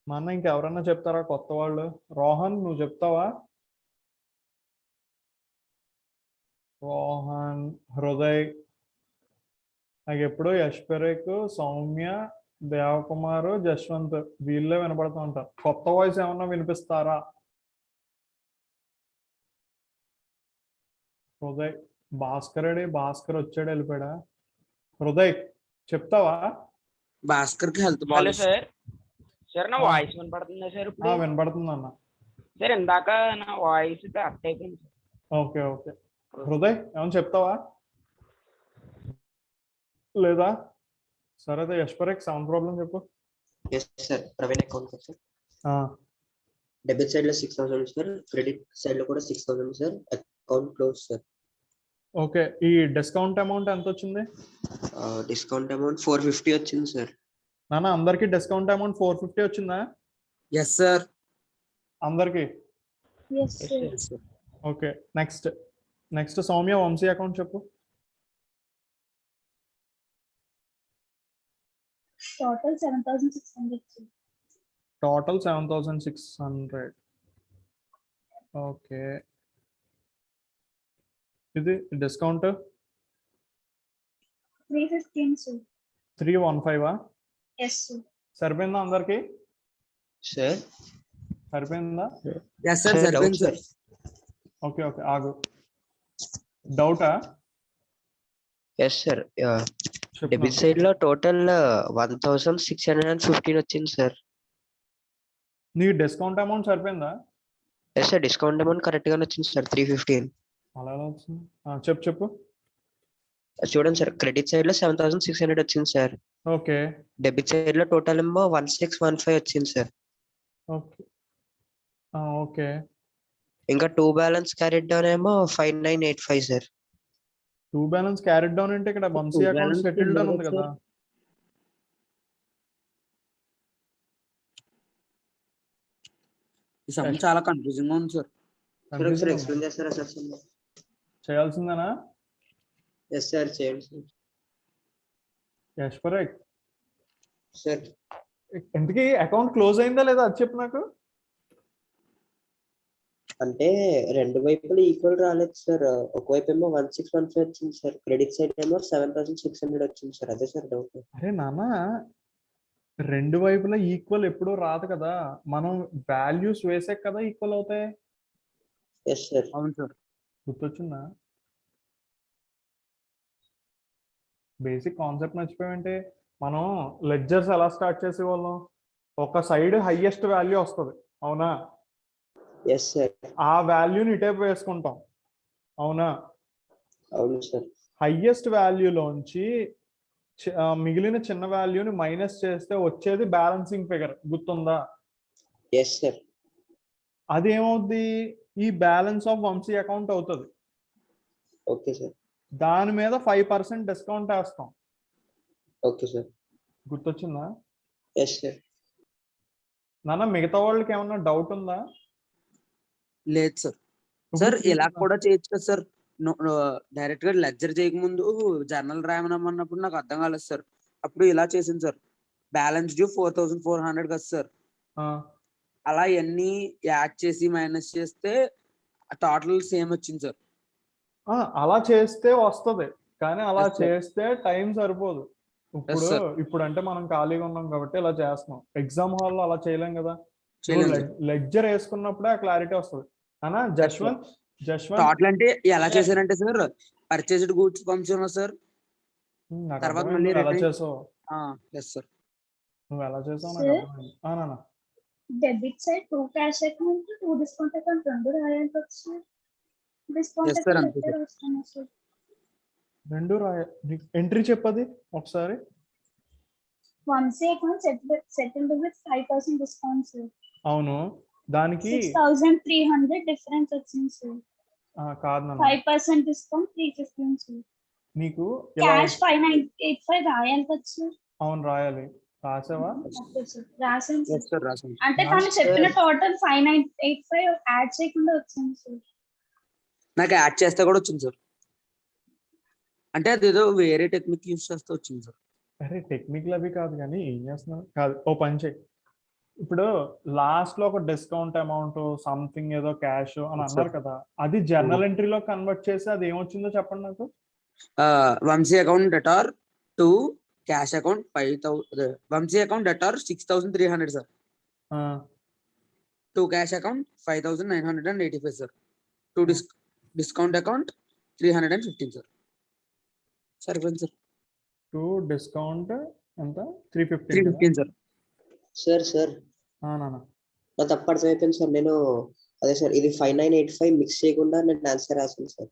మా అన్న, ఇంకెవరన్నా చెప్తారా కొత్త వాళ్ళు? రోహన్ నువ్వు చెప్తావా? రోహన్, హృదయ్, నాకు ఎప్పుడు యశ్పరేక్, సౌమ్య, దేవకుమార్, జశ్వంత్ వీళ్ళే వినపడుతూ ఉంటారు. కొత్త వాయిస్ ఏమన్నా వినిపిస్తారా? హృదయ్, భాస్కర్ వచ్చాడు వెళ్ళిపోయాడా? హృదయ్ చెప్తావా? భాస్కర్ కి హెల్త్ హలో బాగాలేదు సార్. సార్ నా వాయిస్ వినపడుతుందా సార్ ఇప్పుడు? వినపడుతుంది అన్న. సార్ ఇందాక నా వాయిస్ కట్ అయిపోయింది సార్. Okay okay. హృదయ్ ఏమన్నా చెప్తావా లేదా? సరే అయితే యశ్పరేక్ సౌండ్ ప్రాబ్లం చెప్పు. Yes sir. Praveen account sir. ఆ, డెబిట్ సైడ్ లో 6,000 సార్. క్రెడిట్ సైడ్ లో కూడా 6,000 sir. Account close sir. Okay. ఈ డిస్కౌంట్ అమౌంట్ ఎంత వచ్చింది డిస్కౌంట్ అమౌంట్ 450 వచ్చింది సార్. నాన్న? అందరికి డిస్కౌంట్ అమౌంట్ 450 వచ్చిందా? Yes sir. అందరికి? Yes, sir. Okay. Next Soumya, Vamsi account చెప్పు. Total 7,600, sir. టోటల్ 7,600. ఓకే. ఇది డిస్కౌంట్ 315, sir. 315. Yes, sir. సరిపోయిందా అందరికి? సార్ సరిపోయిందా? Yes sir. సరిపోయింది సార్. ఓకే ఓకే, ఆగు. డౌటా? Yes sir. డెబిట్ సైడ్ లో టోటల్ 1,615 వచ్చింది సార్. నీ డిస్కౌంట్ అమౌంట్ సరిపోయిందా? Yes sir. Discount amount correct గానే వచ్చింది సార్. 315. అలా ఎలా వచ్చింది? చెప్పు. చూడండి సార్, క్రెడిట్ సైడ్ లో 7,600 వచ్చింది సార్. ఓకే డెబిట్ సైడ్ లో టోటల్ ఏమో 1,615 వచ్చింది సార్. Okay okay. ఇంకా 2 బ్యాలెన్స్ క్యారెట్ డౌన్ ఏమో 5,985 సార్. 2 బ్యాలెన్స్ క్యారెట్ డౌన్ అంటే ఇక్కడ వంశీ అకౌంట్ balance సెటిల్డ్ అని ఉంది లేదు కదా. ఈ సమ్ చాలా కన్ఫ్యూజింగ్ గా ఉంది సార్. Confusing ఉందా? ఎక్స్ప్లెయిన్ చేస్తారా సార్? చేయాల్సిందేనా? ఎస్ సార్, చేయండి సార్. యశ్పరేక్, సార్ ఇంతకీ అకౌంట్ క్లోజ్ అయిందా లేదా అది చెప్పు నాకు. అంటే రెండు వైపులు ఈక్వల్ రాలేదు సార్. ఒకవైపు ఏమో 1,615 వచ్చింది సార్. క్రెడిట్ సైడ్ ఏమో 7,600 వచ్చింది సార్. అదే సార్ డౌట్. అరే నాన్న, రెండు వైపులా ఈక్వల్ ఎప్పుడూ రాదు కదా, మనం వాల్యూస్ వేసే కదా ఈక్వల్ అవుతాయి. Yes sir. అవును సార్. గుర్తొచ్చిందా? బేసిక్ కాన్సెప్ట్ మర్చిపోయామంటే, మనం లెడ్జర్స్ ఎలా స్టార్ట్ చేసేవాళ్ళం? ఒక సైడ్ హైయెస్ట్ వాల్యూ వస్తుంది, అవునా? Yes sir. ఆ వాల్యూని ఇటేపు వేసుకుంటాం, అవునా? అవును సార్. హైయెస్ట్ వాల్యూలోంచి మిగిలిన చిన్న వాల్యూని మైనస్ చేస్తే వచ్చేది బ్యాలెన్సింగ్ ఫిగర్, గుర్తుందా? Yes sir. అది ఏమవుద్ది? ఈ బ్యాలెన్స్ ఆఫ్ వంశీ అకౌంట్ అవుతుంది. Okay sir. దాని మీద 5% డిస్కౌంట్ వేస్తాం. Okay sir. గుర్తొచ్చిందా? Yes sir. నాన్న, మిగతా వాళ్ళకి ఏమన్నా డౌట్ ఉందా? లేదు సార్. సార్ ఇలా కూడా చేయొచ్చు కదా సార్. డైరెక్ట్ గా లెక్చర్ చేయకముందు జర్నల్ రాయమన్నప్పుడు నాకు అర్థం కాలేదు సార్. అప్పుడు ఇలా చేసింది సార్. బ్యాలెన్స్ డ్యూ 4,400 కదా సార్. అలా అన్ని యాడ్ చేసి మైనస్ చేస్తే టోటల్ సేమ్ వచ్చింది సార్. అలా చేస్తే వస్తుంది, కానీ అలా Yes, sir. చేస్తే టైం సరిపోదు. Yes, sir. ఇప్పుడు అంటే మనం ఖాళీగా ఉన్నాం కాబట్టి ఇలా చేస్తున్నాం. ఎగ్జామ్ హాల్లో అలా చేయలేం కదా. చేయలేం సార్. లెక్చర్ వేసుకున్నప్పుడే ఆ క్లారిటీ వస్తుంది. అన్నా జశ్వంత్, జశ్వంత్ టోటల్ అంటే ఎలా చేశారంటే సార్, పర్చేస్డ్ గూడ్స్ పంపించాను సార్. నాకు తర్వాత అర్థమైంది మళ్ళీ నువ్వు ఎలా return- చేసావు, ఎస్ సార్. నువ్వు ఎలా చేసావు Sir? నాకు అర్థమైంది. నాన్న debit side 2 cash account 2 discount account రెండు రాయాల్సి వచ్చి డిస్కౌంట్ Yes, sir, అకౌంట్ అంతే ఎక్కడ వస్తుంది సార్? రెండు ఎంట్రీ చెప్పది ఒకసారి. Vamshi account settled with 5,000 discount sir. అవును, దానికి 6,300 డిఫరెన్స్ వచ్చింది సార్. కాదు నాన్న, 5% డిస్కౌంట్ 315 సార్. నీకు ఇలా క్యాష్ 5,985 రాయాల్సి వచ్చి అవును రాయాలి, రాసావా? ఓకే సార్ రాసాను సార్. ఎస్ సార్, రాసాను. అంటే తను చెప్పిన టోటల్ 5,985 యాడ్ చేయకుండా వచ్చింది సార్. నాకు యాడ్ చేస్తే కూడా వచ్చింది సార్. అంటే అదేదో వేరే టెక్నిక్ యూస్ చేస్తే వచ్చింది సార్. అరే టెక్నిక్లు అవి కాదు కానీ ఏం చేస్తున్నావు, కాదు ఓ పని చేయి. ఇప్పుడు లాస్ట్ లో ఒక డిస్కౌంట్ అమౌంట్ సంథింగ్ ఏదో క్యాష్ అని అన్నారు కదా, అది జర్నల్ ఎంట్రీలో కన్వర్ట్ చేసి అది ఏమొచ్చిందో చెప్పండి నాకు. Vamshi account debtor to cash account 5,000. Vamshi account debtor 6,300 sir. To cash account 5,985 sir. To discount account 315 sir. సరిపోయింది సార్. టు డిస్కౌంట్ ఎంత 315 315 సార్. సార్ నాన్న. నా తప్పు అర్థమైపోయింది సార్. నేను అదే సార్, ఇది 5,985 మిక్స్ చేయకుండా నేను ఆన్సర్ రాసాను సార్.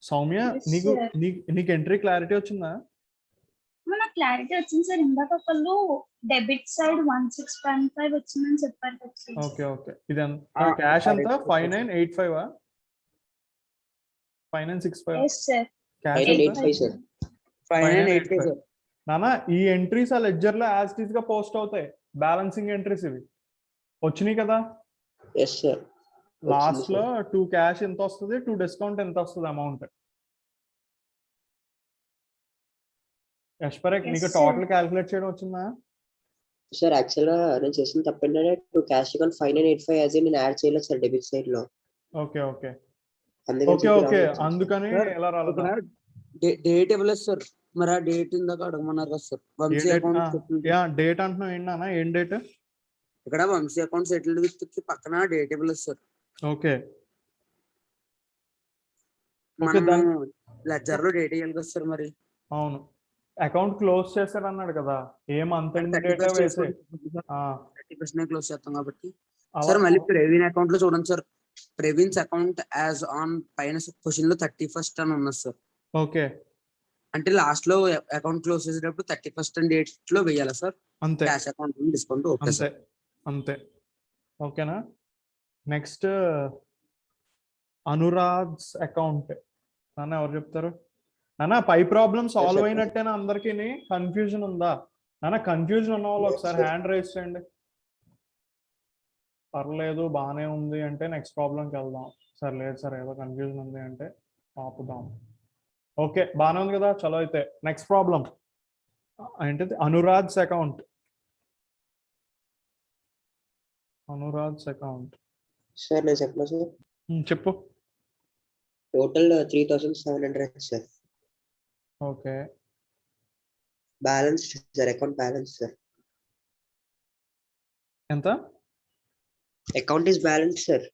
సౌమ్య Yes, నీకు sir. నీకు ఎంట్రీ క్లారిటీ వచ్చిందా? నాకు క్లారిటీ వచ్చింది సార్. ఇందాక ఒకళ్ళు డెబిట్ సైడ్ 1615 వచ్చిందని చెప్పారు కదా సార్. ఓకే ఓకే, ఇది క్యాష్ ఎంత 5,985 5,965 yes sir. Cash 5,985 sir. 5,985 sir. నాన్న ఈ ఎంట్రీస్ ఆ లెడ్జర్ లో యాజ్ ఇట్ ఈస్ గా పోస్ట్ అవుతాయి. బ్యాలెన్సింగ్ ఎంట్రీస్ ఇవి వచ్చినాయి కదా. Yes sir. లాస్ట్ లో 2 క్యాష్ ఎంత వస్తుంది, 2 డిస్కౌంట్ ఎంత వస్తుంది అమౌంట్. యశ్పరేక్ Yes, నీకు sir. టోటల్ క్యాలిక్యులేట్ చేయడం వచ్చిందా? సార్ యాక్చువల్ గా నేను చేసిన తప్పు ఏంటంటే టు క్యాష్ అకౌంట్ 5,985 యాజ్ నేను యాడ్ చేయలేదు సార్ డెబిట్ సైడ్ లో. ఓకే ఓకే అందుకని ఓకే ఓకే, అందుకని Sir, ఎలా రాలేదా? డేట్ ఇవ్వలేదు సార్. మరి ఆ డేట్ ఇందాక అడగమన్నారు కదా సార్. వంశీ అకౌంట్ యా డేట్ అంటున్నావు ఏంటి నాన్న, ఏం డేట్? ఇక్కడ వంశీ అకౌంట్ సెటిల్డ్ విత్ కి పక్కన డేట్ ఇవ్వలేదు సార్. ఓకే మనం లెడ్జర్ లో డేట్ ఇవ్వాలి కదా సార్. మరి అవును, అకౌంట్ క్లోజ్ చేశాడు అన్నాడు కదా, ఏం అంత డేటా 31st వేసే 30% క్లోజ్ చేస్తాం కాబట్టి. సార్ మళ్ళీ ప్రవీణ్ అకౌంట్ లో చూడండి sir. Praveen's account as on పైన క్వశ్చన్ లో 31st అని ఉన్నది సార్. ఓకే అంటే లాస్ట్ లో అకౌంట్ క్లోజ్ చేసేటప్పుడు 31st డేట్ లో వేయాలా సార్? అంతే క్యాష్ అకౌంట్ డిస్కౌంట్ ఓకే అంతే సార్. అంతే ఓకేనా. నెక్స్ట్ అనురాగ్స్ అకౌంట్ నాన్న ఎవరు చెప్తారు? నాన్న పై ప్రాబ్లం సాల్వ్ చెప్పండి. అయినట్టేనా అందరికి? కన్ఫ్యూజన్ ఉందా నాన్న? కన్ఫ్యూజన్ ఉన్న వాళ్ళు ఒకసారి Yes, sir. హ్యాండ్ రైజ్ చేయండి. పర్లేదు బాగానే ఉంది అంటే నెక్స్ట్ ప్రాబ్లంకి వెళ్దాం. సార్ లేదు సార్ ఏదో కన్ఫ్యూజన్ ఉంది అంటే ఆపుదాం. ఓకే బాగానే ఉంది కదా, చలో అయితే నెక్స్ట్ ప్రాబ్లం ఏంటిది? Anurag's account. Anurag's account sir నేను చెప్పనా సార్, చెప్పు. Total 3,700 sir. Okay balance sir, account balance sir. ఎంత? Account is balance sir.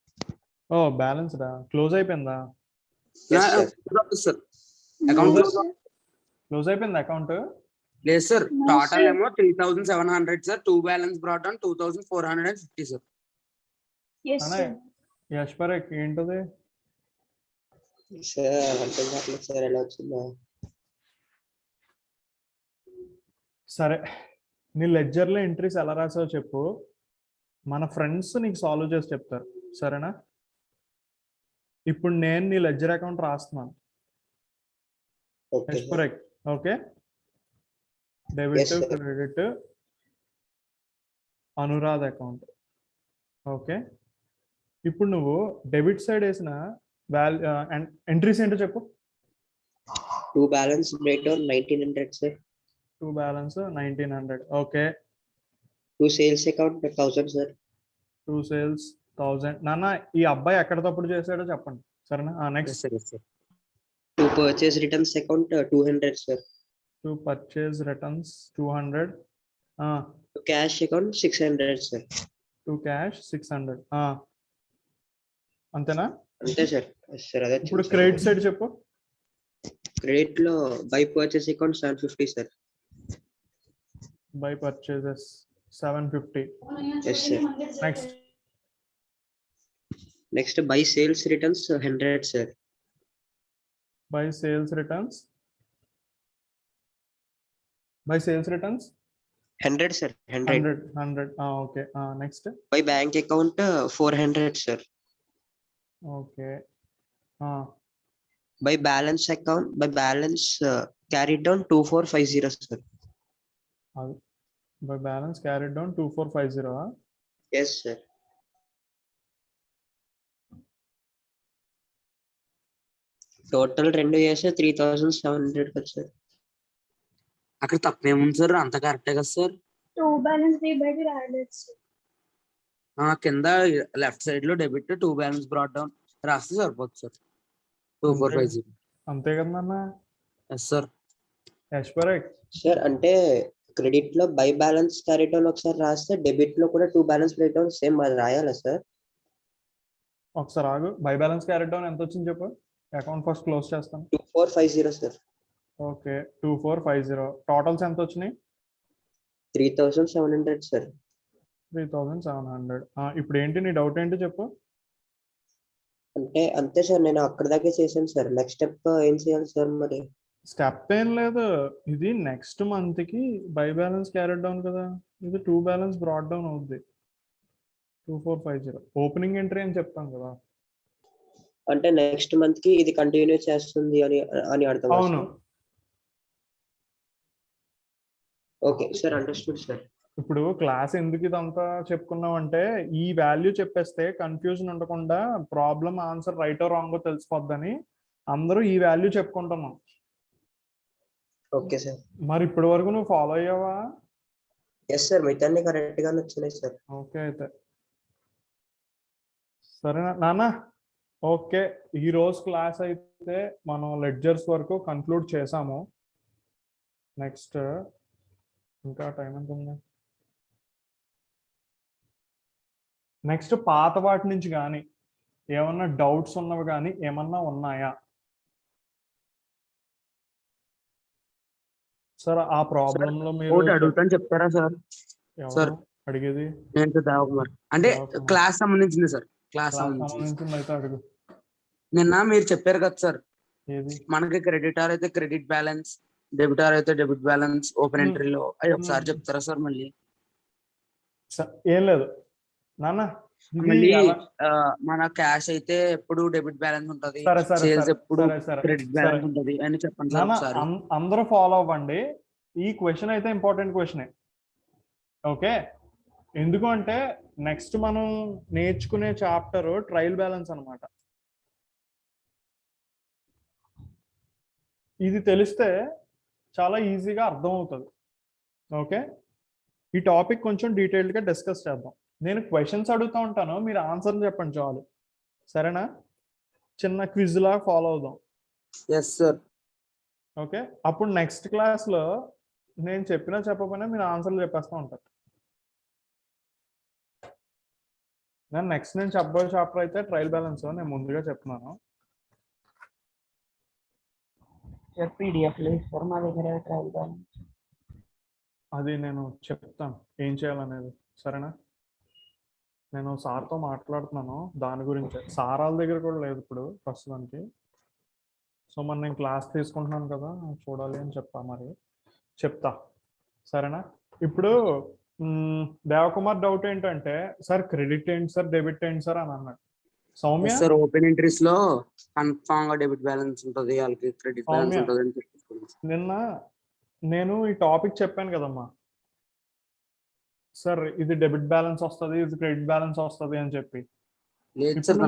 ఓ బ్యాలెన్స్ దా, క్లోజ్ అయిపోయిందా? Yes, sir. Sir account close అయిపోయింది అకౌంట్. లేదు సార్. No, total sir. ఏమో 3,700 sir. 2 balance brought on 2,450 sir. Yes అనే sir. Yash Parekh ఏంటది? Sir అర్థం కావట్లేదు సార్ ఎలా వచ్చిందో. సరే నీ లెడ్జర్లో ఎంట్రీస్ ఎలా రాసావో చెప్పు, మన ఫ్రెండ్స్ నీకు సాల్వ్ చేసి చెప్తారు సరేనా. ఇప్పుడు నేను నీ లెడ్జర్ అకౌంట్ రాస్తున్నాను. Okay sir. Yash Parekh okay, debit Yes, sir. Credit Anuradh account. Okay ఇప్పుడు నువ్వు డెబిట్ సైడ్ వేసిన ఎంట్రీస్ ఏంటో చెప్పు. 2 balance brought down 1,900 sir. 2 balance 1,900. Okay 2 sales account 1,000 sir. 2 sales 1,000. నాన్న ఈ అబ్బాయి ఎక్కడ తప్పుడు చేశాడో చెప్పండి సరేనా. Next sir sir 2 purchase returns account 200 sir. 2 purchase returns 200. 2 cash account 600 sir. 2 cash 600. అంతేనా? అంతే సార్. సార్ అదే ఇప్పుడు క్రెడిట్ సైడ్ చెప్పు. క్రెడిట్ లో by purchase account 750 sir. By purchases 750. Yes sir. Next next by sales returns 100 sir. By sales returns 100 sir. 100. Okay. Next by bank account 400 sir. Okay. By balance account by balance carry down 2450 sir. By balance carry down 2450. Yes sir. Total 2 చేస్తే 3700 కదా sir. అక్కడ తప్పేముంది sir, అంత కరెక్టే కదా sir. 2 balance B by రాయలేదు sir. కింద left side లో డెబిట్ 2 బ్యాలెన్స్ బ్రాట్ డౌన్ రాస్తే సరిపోతుంది సార్. 2450. అంతే కదా అన్న. Yes sir. సార్ అంటే క్రెడిట్ లో బై బ్యాలెన్స్ క్యారీ డౌన్ ఒకసారి రాస్తే డెబిట్ లో కూడా 2 బ్యాలెన్స్ క్యారీ డౌన్ సేమ్ అది రాయాలా సార్? ఒకసారి ఆగు. బై బ్యాలెన్స్ క్యారీ డౌన్ ఎంత వచ్చింది చెప్పు. అకౌంట్ ఫస్ట్ క్లోజ్ చేస్తాను. 2450 సార్. ఓకే. 2450. టోటల్స్ ఎంత వచ్చినాయి? 3700 సార్. 3700. ఇప్పుడు ఏంటి నీ డౌట్ ఏంటి చెప్పు. అంటే అంతే సార్, నేను అక్కడ దాకే చేశాను సార్. నెక్స్ట్ స్టెప్ ఏం చేయాలి సార్ మరి? స్టెప్ ఏం లేదు. ఇది నెక్స్ట్ మంత్ కి బై బ్యాలెన్స్ క్యారీ డౌన్ కదా, ఇది 2 బ్యాలెన్స్ బ్రాట్ డౌన్ అవుద్ది. 2450 ఓపెనింగ్ ఎంట్రీ అని చెప్తాం కదా. అంటే నెక్స్ట్ మంత్ కి ఇది కంటిన్యూ చేస్తుంది అని అర్థం. అవును. Okay sir, understood sir. ఇప్పుడు క్లాస్ ఎందుకు ఇదంతా చెప్పుకున్నాం అంటే ఈ వాల్యూ చెప్పేస్తే కన్ఫ్యూజన్ ఉండకుండా ప్రాబ్లం ఆన్సర్ రైట్ ఓ రాంగో తెలిసిపోద్దని అందరూ ఈ వాల్యూ చెప్పుకుంటున్నాం. Okay sir. మరి ఇప్పటి వరకు నువ్వు ఫాలో అయ్యావా? ఎస్ సార్, మిగతా కరెక్ట్ గా వచ్చినాయి సార్. ఓకే అయితే సరేనా నాన్న. ఓకే, ఈ రోజు క్లాస్ అయితే మనం లెడ్జర్స్ వరకు కన్క్లూడ్ చేసాము. నెక్స్ట్ ఇంకా టైం ఎంత ఉంది? నెక్స్ట్ పాత వాటి నుంచి కానీ ఏమన్నా డౌట్స్ ఉన్నవి కానీ ఏమన్నా ఉన్నాయా సార్? ఆ ప్రాబ్లం లో మీరు అడుగుతాను చెప్తారా సార్? ఎవరు అడిగేది? నేను దేవకుమార్. అంటే క్లాస్ సంబంధించింది సార్. క్లాస్ సంబంధించింది అయితే అడుగు. నిన్న మీరు చెప్పారు కదా సార్, ఏది? మనకి క్రెడిటార్ అయితే క్రెడిట్ బ్యాలెన్స్, డెబిటార్ అయితే డెబిట్ బ్యాలెన్స్ ఓపెన్ ఎంట్రీలో అవి ఒకసారి చెప్తారా సార్? మళ్ళీ ఏం లేదు నాన్న, మళ్ళీ మన క్యాష్ అయితే ఎప్పుడు డెబిట్ బ్యాలెన్స్ ఉంటది, సేల్స్ ఎప్పుడు క్రెడిట్ బ్యాలెన్స్ ఉంటది అని చెప్పండి సార్ ఒకసారి. అందరూ ఫాలో అవ్వండి. ఈ క్వశ్చన్ అయితే ఇంపార్టెంట్ క్వశ్చనే. ఓకే, ఎందుకు అంటే నెక్స్ట్ మనం నేర్చుకునే చాప్టర్ ట్రయల్ బ్యాలెన్స్ అన్నమాట. ఇది తెలిస్తే చాలా ఈజీగా అర్థం అవుతుంది. ఓకే, ఈ టాపిక్ కొంచెం డీటెయిల్డ్గా డిస్కస్ చేద్దాం. నేను క్వశ్చన్స్ అడుగుతూ ఉంటాను, మీరు ఆన్సర్లు చెప్పండి చాలు. సరేనా? చిన్న క్విజ్ లాగా ఫాలో అవుదాం. Yes sir. ఓకే, అప్పుడు నెక్స్ట్ క్లాస్లో నేను చెప్పినా చెప్పకపోయినా మీరు ఆన్సర్లు చెప్పేస్తూ ఉంటారు. నెక్స్ట్ నేను చెప్పబోయే చాప్టర్ అయితే ట్రయల్ బ్యాలెన్స్. నేను ముందుగా చెప్తున్నాను. PDF లో ఇస్తారు మా దగ్గర ట్రయల్ బ్యాలెన్స్. అది నేను చెప్తాను ఏం చేయాలనేది. సరేనా? నేను సార్తో మాట్లాడుతున్నాను దాని గురించి. సార్ వాళ్ళ దగ్గర కూడా లేదు ఇప్పుడు ప్రస్తుతానికి. సో మరి నేను క్లాస్ తీసుకుంటున్నాను కదా, చూడాలి అని మరి చెప్తా. సరేనా? ఇప్పుడు దేవకుమార్ డౌట్ ఏంటంటే సార్ క్రెడిట్ ఏంటి సార్, డెబిట్ ఏంటి సార్ అని అన్నాడు. సౌమ్య సార్ ఓపెన్ ఎంట్రీస్ లో కన్ఫామ్ గా డెబిట్ బ్యాలెన్స్ ఉంటుంది, వాళ్ళకి క్రెడిట్ బ్యాలెన్స్ ఉంటుంది అని చెప్తున్నాను. నిన్న నేను ఈ టాపిక్ చెప్పాను కదమ్మా సార్, ఇది డెబిట్ బ్యాలెన్స్ వస్తుంది, ఇది క్రెడిట్ బ్యాలెన్స్ వస్తుంది అని చెప్పి. లేదు సార్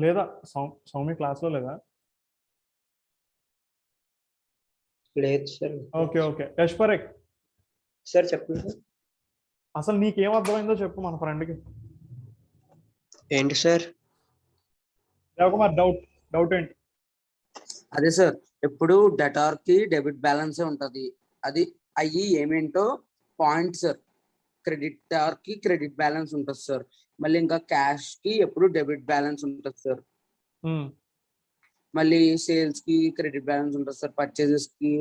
లేదా సౌమ్య క్లాస్ లో లేదా? లేదు సార్. ఓకే ఓకే, యశ్వరేక్ సార్ చెప్పండి సార్. అసలు నీకేం అర్థమైందో చెప్పు మన ఫ్రెండ్కి. ఏంటి సార్? దేవకుమార్ డౌట్ ఏంటి? అదే సార్, ఎప్పుడు డెటార్ కి డెబిట్ బ్యాలెన్స్ ఉంటది, అది అయ్యి ఏమేంటో పాయింట్ సార్. క్రెడిటార్ కి క్రెడిట్ బ్యాలెన్స్ ఉంటుంది సార్. మళ్ళీ ఇంకా క్యాష్ కి ఎప్పుడు డెబిట్ బ్యాలెన్స్ ఉంటుంది సార్. మళ్ళీ సేల్స్ కి క్రెడిట్ బ్యాలెన్స్ ఉంటుంది సార్, పర్చేజెస్ కి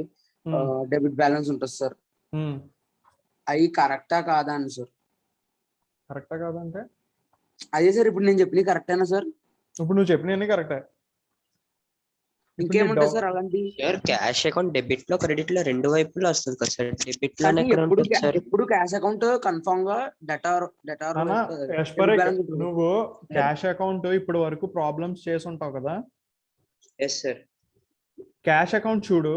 డెబిట్ బ్యాలెన్స్ ఉంటుంది సార్. అవి కరెక్టా కాదా అని సార్? కరెక్టా కాదంటే అదే సార్ ఇప్పుడు నేను చెప్పినవి కరెక్టేనా సార్? ఇప్పుడు నువ్వు చెప్పినవన్నీ కరెక్టే. ఇంకేముంటాయి సార్ అలాంటి? సార్ క్యాష్ అకౌంట్ డెబిట్ లో క్రెడిట్ లో రెండు వైపులా వస్తుంది కదా సార్, డెబిట్ లోనే ఎక్కడ ఉంటుంది సార్? ఎప్పుడు క్యాష్ అకౌంట్ కన్ఫర్మ్ గా డెటార్ నువ్వు క్యాష్ అకౌంట్ ఇప్పుడు వరకు ప్రాబ్లమ్స్ చేసి ఉంటావు కదా. Yes sir. క్యాష్ అకౌంట్ చూడు,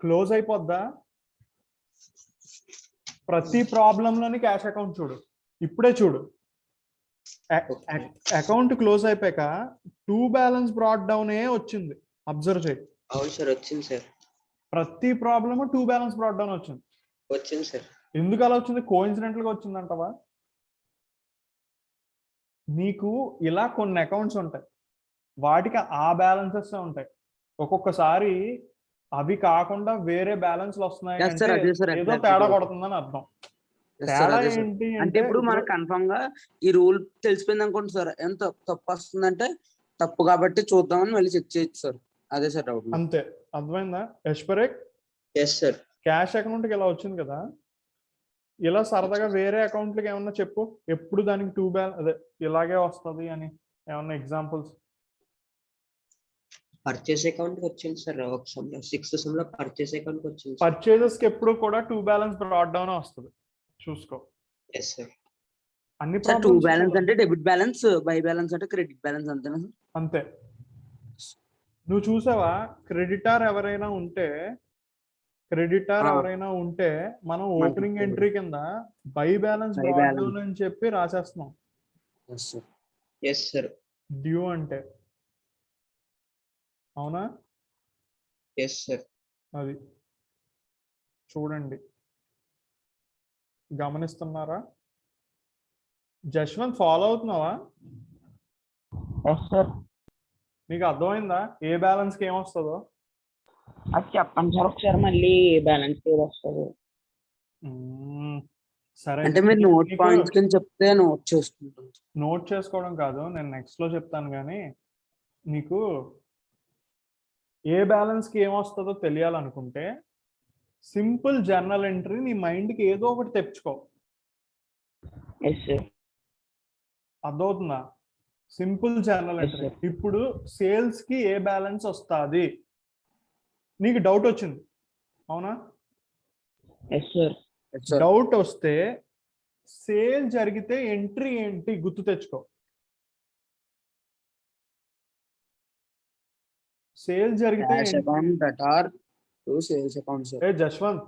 క్లోజ్ అయిపోద్దా? ప్రతి ప్రాబ్లంలోని క్యాష్ అకౌంట్ చూడు, ఇప్పుడే చూడు. అకౌంట్ క్లోజ్ అయిపోయాక టు బ్యాలెన్స్ బ్రాట్ డౌన్ వచ్చింది, అబ్జర్వ్ చేయి. అవును సార్, వచ్చింది సార్. ప్రతి problem to balance brought down వచ్చింది. వచ్చింది సార్. ఎందుకు అలా వచ్చింది? కోఇన్సిడెంటల్ గా వచ్చిందంటవా? నీకు ఇలా కొన్ని అకౌంట్స్ ఉంటాయి, వాటికి ఆ బ్యాలెన్సెస్ ఉంటాయి. ఒక్కొక్కసారి అవి కాకుండా వేరే బ్యాలెన్స్లు వస్తున్నాయి అంటే ఏదో తేడా కొడుతుందని అర్థం. తేడా ఏంటి అంటే ఇప్పుడు మనకు కన్ఫర్మ్ గా ఈ రూల్ తెలిసిపోయింది అనుకోండి సార్, ఎంత తప్పు వస్తుందంటే తప్పు కాబట్టి చూద్దామని మళ్ళీ చెక్ చేయొచ్చు సార్. అదే సార్ డౌట్. అంతే, అర్థమైందా? యశ్వరేక్ ఎస్ సార్. క్యాష్ అకౌంట్ కి ఇలా వచ్చింది కదా, ఇలా సరదాగా వేరే అకౌంట్లకి ఏమన్నా చెప్పు, ఎప్పుడు దానికి టూ బ్యాలెన్స్ అదే ఇలాగే వస్తుంది అని ఏమన్నా ఎగ్జాంపుల్స్? పర్చేస్ అకౌంట్ వచ్చింది సార్, ఒక సమ్లో 6th సెమ్ లో పర్చేస్ అకౌంట్ వచ్చింది. పర్చేజెస్ కి ఎప్పుడు కూడా టూ బ్యాలెన్స్ బ్రాట్ డౌన్ వస్తుంది, చూసుకో. Yes sir. అన్ని టూ బ్యాలెన్స్ అంటే డెబిట్ బ్యాలెన్స్, బై బ్యాలెన్స్ అంటే క్రెడిట్ బ్యాలెన్స్, అంతేనా? అంతే. నువ్వు చూసావా, క్రెడిటార్ ఎవరైనా ఉంటే మనం ఓపెనింగ్ ఎంట్రీ కింద బై బ్యాలెన్స్ బ్రాట్ డౌన్ అని చెప్పి రాసేస్తున్నాం. Yes sir. డ్యూ అంటే అవునా? Yes sir. అది చూడండి, గమనిస్తున్నారా? జశ్వంత్ ఫాలో అవుతున్నావా? నీకు అర్థమైందా ఏ బ్యాలెన్స్ కి ఏమొస్తుందో? అది చెప్పండి సార్ ఒకసారి, మళ్ళీ బ్యాలెన్స్ ఏది వస్తుంది? సరే, అంటే మీరు నోట్ పాయింట్స్ కింద చెప్తే నోట్ చేసుకుంటాం. నోట్ చేసుకోవడం కాదు, నేను నెక్స్ట్ లో చెప్తాను. కానీ నీకు ఏ బ్యాలెన్స్ కి ఏమొస్తుందో తెలియాలనుకుంటే సింపుల్ జర్నల్ ఎంట్రీ నీ మైండ్కి ఏదో ఒకటి తెచ్చుకో. అర్థమవుతుందా? Simple journal entry. ఇప్పుడు సేల్స్ కి ఏ బ్యాలెన్స్ వస్తుంది నీకు డౌట్ వచ్చింది, అవునా? డౌట్ వస్తే సేల్ జరిగితే ఎంట్రీ ఏంటి గుర్తు తెచ్చుకో. సేల్ జరిగితే జశ్వంత్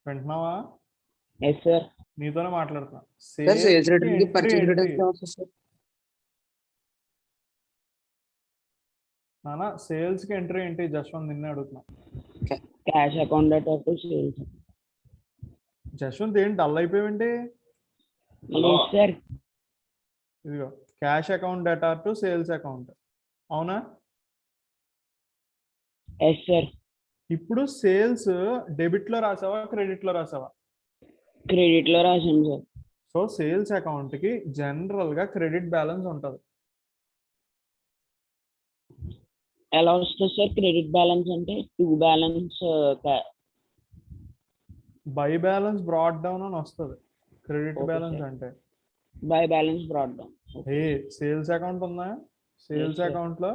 వింటున్నావా? నీతోనే మాట్లాడుతున్నా. నానా సేల్స్ కి ఎంట్రీ ఏంటి జశ్వంత్? నిన్నే అడుగుతున్నా. Cash account to sales. Jashwanth ఏంటి డల్ అయిపోయావేంటి? ఇదిగో cash account data to sales account, అవునా? ఇప్పుడు సేల్స్ డెబిట్ లో రాసావా క్రెడిట్ లో రాసావా? క్రెడిట్ లో రాసాను సార్. సో సేల్స్ అకౌంట్ కి జనరల్ గా క్రెడిట్ బ్యాలెన్స్ ఉంటది. ఎలా వస్తుంది సార్ క్రెడిట్ బ్యాలెన్స్ అంటే? Two balance by balance brought down అని వస్తుంది. క్రెడిట్ బ్యాలెన్స్ అంటే by balance brought down. A sales account ఉందా? సేల్స్ అకౌంట్ లో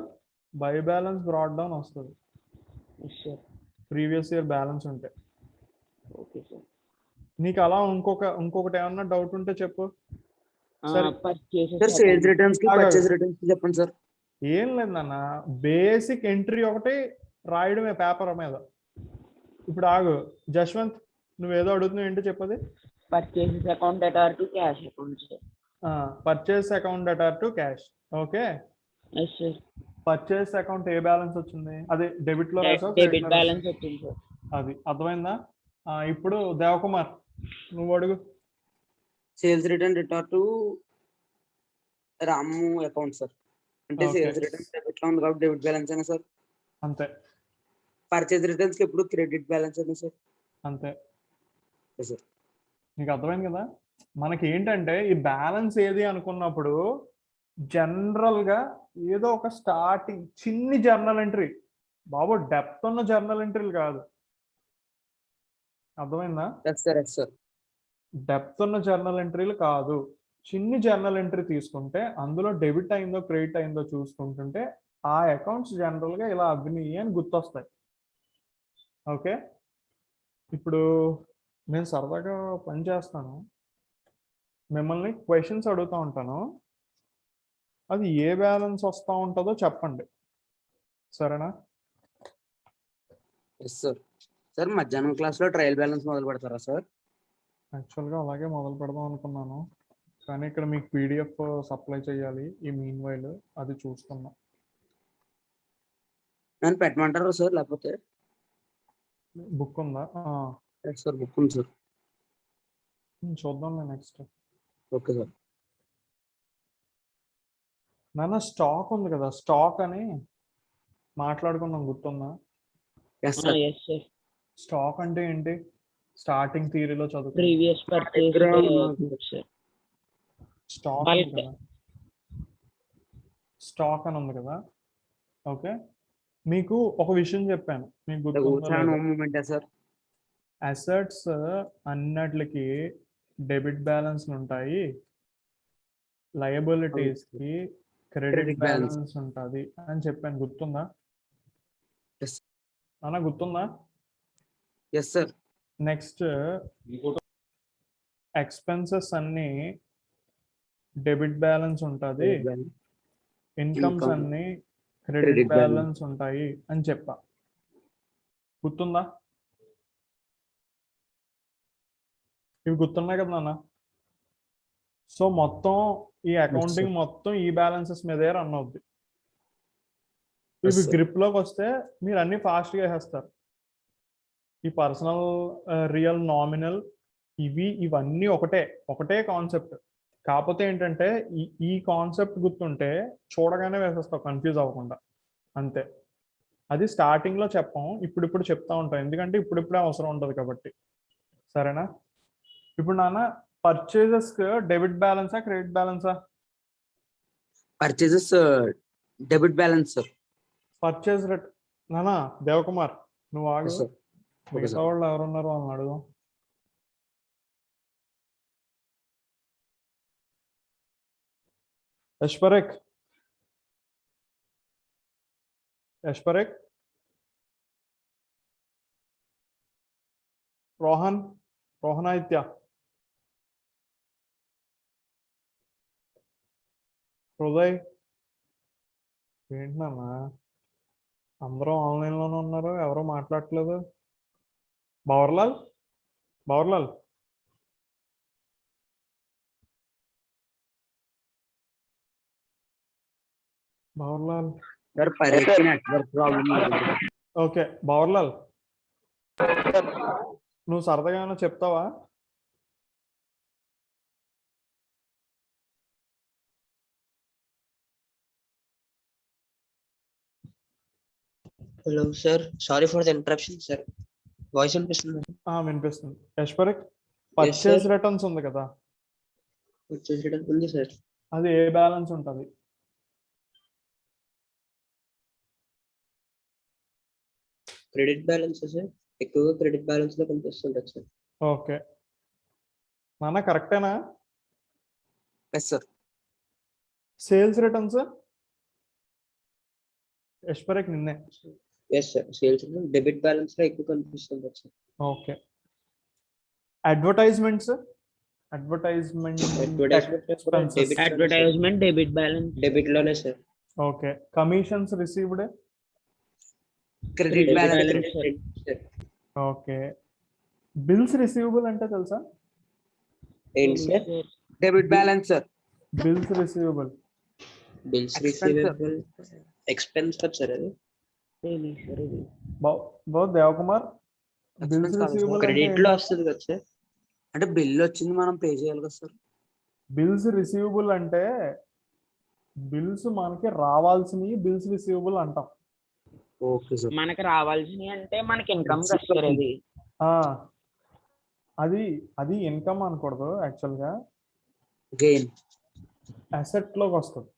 బై బ్యాలెన్స్ బ్రాట్ డౌన్ వస్తుంది, ప్రీవియస్ ఇయర్ బ్యాలెన్స్ ఉంటే. నీకు అలా ఇంకొకటి ఏమన్నా డౌట్ ఉంటే చెప్పు. చెప్పండి సార్. ఏం లేదన్న, బేసిక్ ఎంట్రీ ఒకటి రాయడమే పేపర్ మీద. ఇప్పుడు ఆగు జశ్వంత్, నువ్వేదో అడుగుతున్నావు, ఏంటో చెప్పది. Purchase account data to cash account. Purchase account data to cash. Okay, purchase account ఏ బ్యాలెన్స్ వచ్చింది? అదే డెబిట్ లో డెబిట్ బ్యాలెన్స్ వచ్చింది సార్. అది అర్థమైందా? ఇప్పుడు దేవకుమార్ నువ్వు అడుగు. Sales return debtor to Ramu account sir. అంటే సేల్స్ రిటర్న్ డెబిట్ లో ఉంది కాబట్టి డెబిట్ బ్యాలెన్స్ అయినా సార్. అంతే. పర్చేస్ రిటర్న్స్ కి ఎప్పుడు క్రెడిట్ బ్యాలెన్స్ అయినా సార్. అంతే సార్. నీకు అర్థమైంది కదా? మనకి ఏంటంటే ఈ బ్యాలెన్స్ ఏది అనుకున్నప్పుడు జనరల్ గా ఏదో ఒక స్టార్టింగ్ చిన్ని జర్నల్ ఎంట్రీ బాబు, డెప్త్ ఉన్న జర్నల్ ఎంట్రీలు కాదు, అర్థమైందా? Yes sir, yes sir. Depth ఉన్న జర్నల్ ఎంట్రీలు కాదు, చిన్ని జర్నల్ ఎంట్రీ తీసుకుంటే అందులో డెబిట్ అయిందో క్రెడిట్ అయిందో చూసుకుంటుంటే ఆ అకౌంట్స్ జనరల్ గా ఇలా అగ్ని అని గుర్తొస్తాయి. ఓకే, ఇప్పుడు నేను సరదాగా పని చేస్తాను, మిమ్మల్ని క్వశ్చన్స్ అడుగుతూ ఉంటాను, అది ఏ బ్యాలెన్స్ వస్తూ ఉంటుందో చెప్పండి, సరేనా? Yes sir. సార్ మధ్యాహ్నం క్లాస్ లో ట్రయల్ బ్యాలెన్స్ మొదలు పెడతారా సార్? యాక్చువల్గా అలాగే మొదలు పెడదాం అనుకున్నాను, కానీ ఇక్కడ మీకు పీడిఎఫ్ సప్లై చేయాలి ఈ మీన్ వైల్, అది చూస్తున్నాం. నన్ను పెట్టమంటారా సార్ లేకపోతే? బుక్ ఉందా? ఎస్ సార్, బుక్ ఉంది సార్. చూద్దాం నెక్స్ట్. Okay sir. నాన్న స్టాక్ ఉంది కదా, స్టాక్ అని మాట్లాడుకున్నాం, గుర్తుందా? Yes sir. Yes sir. Stock అంటే ఏంటి? స్టార్టింగ్ థియరీలో చదువు. Previous purchase sir. స్టాక్ ఉంది కదా, స్టాక్ అని ఉంది కదా. ఓకే, మీకు ఒక విషయం చెప్పాను, మీకు గుర్తుందా? Moment sir. అసెట్స్ అన్నిటికి డెబిట్ బ్యాలెన్స్ ఉంటాయి, లయబిలిటీస్ కి క్రెడిట్ బ్యాలెన్స్ ఉంటుంది అని చెప్పాను, గుర్తుందా? అన్న గుర్తుందా? Yes sir. నెక్స్ట్ ఎక్స్పెన్సెస్ అన్ని డెబిట్ బ్యాలెన్స్ ఉంటుంది, ఇన్కమ్స్ అన్ని క్రెడిట్ బ్యాలెన్స్ ఉంటాయి అని చెప్పా, గుర్తుందా? ఇవి గుర్తున్నాయి కదా నాన్న? సో మొత్తం ఈ అకౌంటింగ్ మొత్తం ఈ బ్యాలెన్సెస్ మీదే రన్ అవుద్ది. ఇవి గ్రిప్ లోకి వస్తే మీరు అన్ని ఫాస్ట్ గా వేసేస్తారు. ఈ పర్సనల్, రియల్, నామినల్, ఇవన్నీ ఒకటే కాన్సెప్ట్. కాకపోతే ఏంటంటే ఈ కాన్సెప్ట్ గుర్తుంటే చూడగానే వేసేస్తావు కన్ఫ్యూజ్ అవ్వకుండా, అంతే. అది స్టార్టింగ్ లో చెప్పాం, ఇప్పుడు చెప్తా ఉంటాం, ఎందుకంటే ఇప్పుడిప్పుడే అవసరం ఉంటుంది కాబట్టి, సరేనా? ఇప్పుడు నాన్న పర్చేజెస్ డెబిట్ బ్యాలెన్సా క్రెడిట్ బ్యాలెన్సా? Purchases debit balance sir. Purchase rate నానా దేవకుమార్, నువ్వు ఆగు, మిగతా వాళ్ళు ఎవరున్నారు వాళ్ళని అడుగు. యశ్పరేక్, రోహనాదిత్య, హృదయ్, ఏంటన్నా అందరూ ఆన్లైన్ లోనే ఉన్నారు, ఎవరో మాట్లాడట్లేదు. బవర్లాల్ ఓకే. బవర్లాల్, నువ్వు సరదాగా ఏమైనా చెప్తావా? Hello sir, sorry for the interruption sir. Voice వినిపిస్తుంది? వినిపిస్తుంది. యశ్పరేక్, పర్చేజ్ రిటర్న్స్ ఉంది కదా, పర్చేజ్ రిటర్న్ ఉంది సార్. అది ఏ బ్యాలెన్స్ ఉంటుంది? క్రెడిట్ బ్యాలెన్స్ సార్, ఎక్కువగా క్రెడిట్ బ్యాలెన్స్ లో కనిపిస్తుంటుంది సార్. ఓకే నాన్న, కరెక్టేనా? Yes sir. Sales returns Yash Parekh నిన్నే. Yes sir, sales debit balance లో ఎక్కువ కనిపిస్తుంది sir. Okay. Advertisement debit balance debit లోనే sir. Okay. Commissions received credit balance. Okay. Bills receivable అంటే తెలుసా? ఏంటి sir? Debit balance sir. Bills receivable expense sir. అది Devakumar, bills receivable credit లో వస్తుంది కదా సార్. అంటే బిల్ వచ్చింది మనం పే చేయాలి కదా సార్. బిల్స్ రిసీవబుల్ అంటే బిల్స్ మనకి రావాల్సినవి బిల్స్ రిసీవబుల్ అంటాం. Okay sir. మనకి రావాల్సినవి అంటే మనకి ఇన్కమ్ వస్తుంది. అది ఇన్కమ్ అనకూడదు, యాక్చువల్ గా గెయిన్ అసెట్ లోకి వస్తుంది.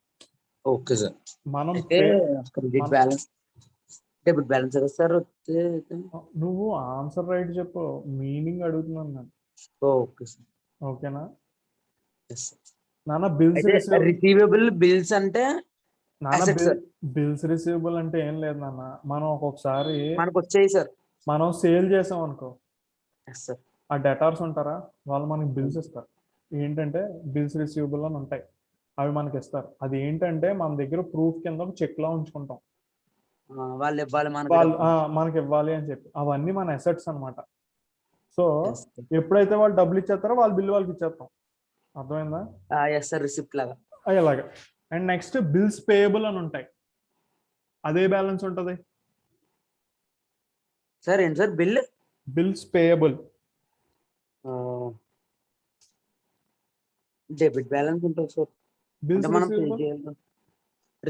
Okay sir. మనం అయితే క్రెడిట్ మన- బ్యాలెన్స్ డెబిట్ బ్యాలెన్స్ కదా సార్? నువ్వు ఆన్సర్ రైట్ చెప్పు, మీనింగ్ అడుగుతున్నాను నేను. Okay sir. ఓకేనా Yes, sir. నాన్న? బిల్స్ అయితే రిసీవబుల్ బిల్స్ అంటే assets, sir. బిల్స్ రిసీవబుల్ అంటే ఏం లేదు నాన్న. మనం ఒక్కొక్కసారి మనకు వచ్చాయి సార్. మనం సేల్ చేసాం అనుకో, ఎస్ సార్. ఆ డెటార్స్ ఉంటారా, వాళ్ళు మనకి బిల్స్ ఇస్తారు. ఏంటంటే బిల్స్ రిసీవబుల్ అని ఉంటాయి, అవి మనకి ఇస్తారు. అది ఏంటంటే మన దగ్గర ప్రూఫ్ కింద ఒక చెక్ లా ఉంచుకుంటాం, వాళ్ళు ఇవ్వాలి వాళ్ళు మనకి ఇవ్వాలి అని చెప్పి. అవన్నీ మన అసెట్స్ అన్నమాట. సో ఎప్పుడైతే వాళ్ళు డబ్బులు ఇచ్చేస్తారో వాళ్ళ బిల్లు వాళ్ళకి ఇచ్చేస్తాం. అర్థమైందా? ఎస్ సార్, రిసిప్ట్ లాగా. అలాగే. అండ్ నెక్స్ట్ బిల్స్ పేయబుల్ అని ఉంటాయి. అదే బ్యాలెన్స్ ఉంటుంది సార్. ఏంటి sir? Bills payable. Debit balance ఉంటుంది సార్. బిల్స్ మనం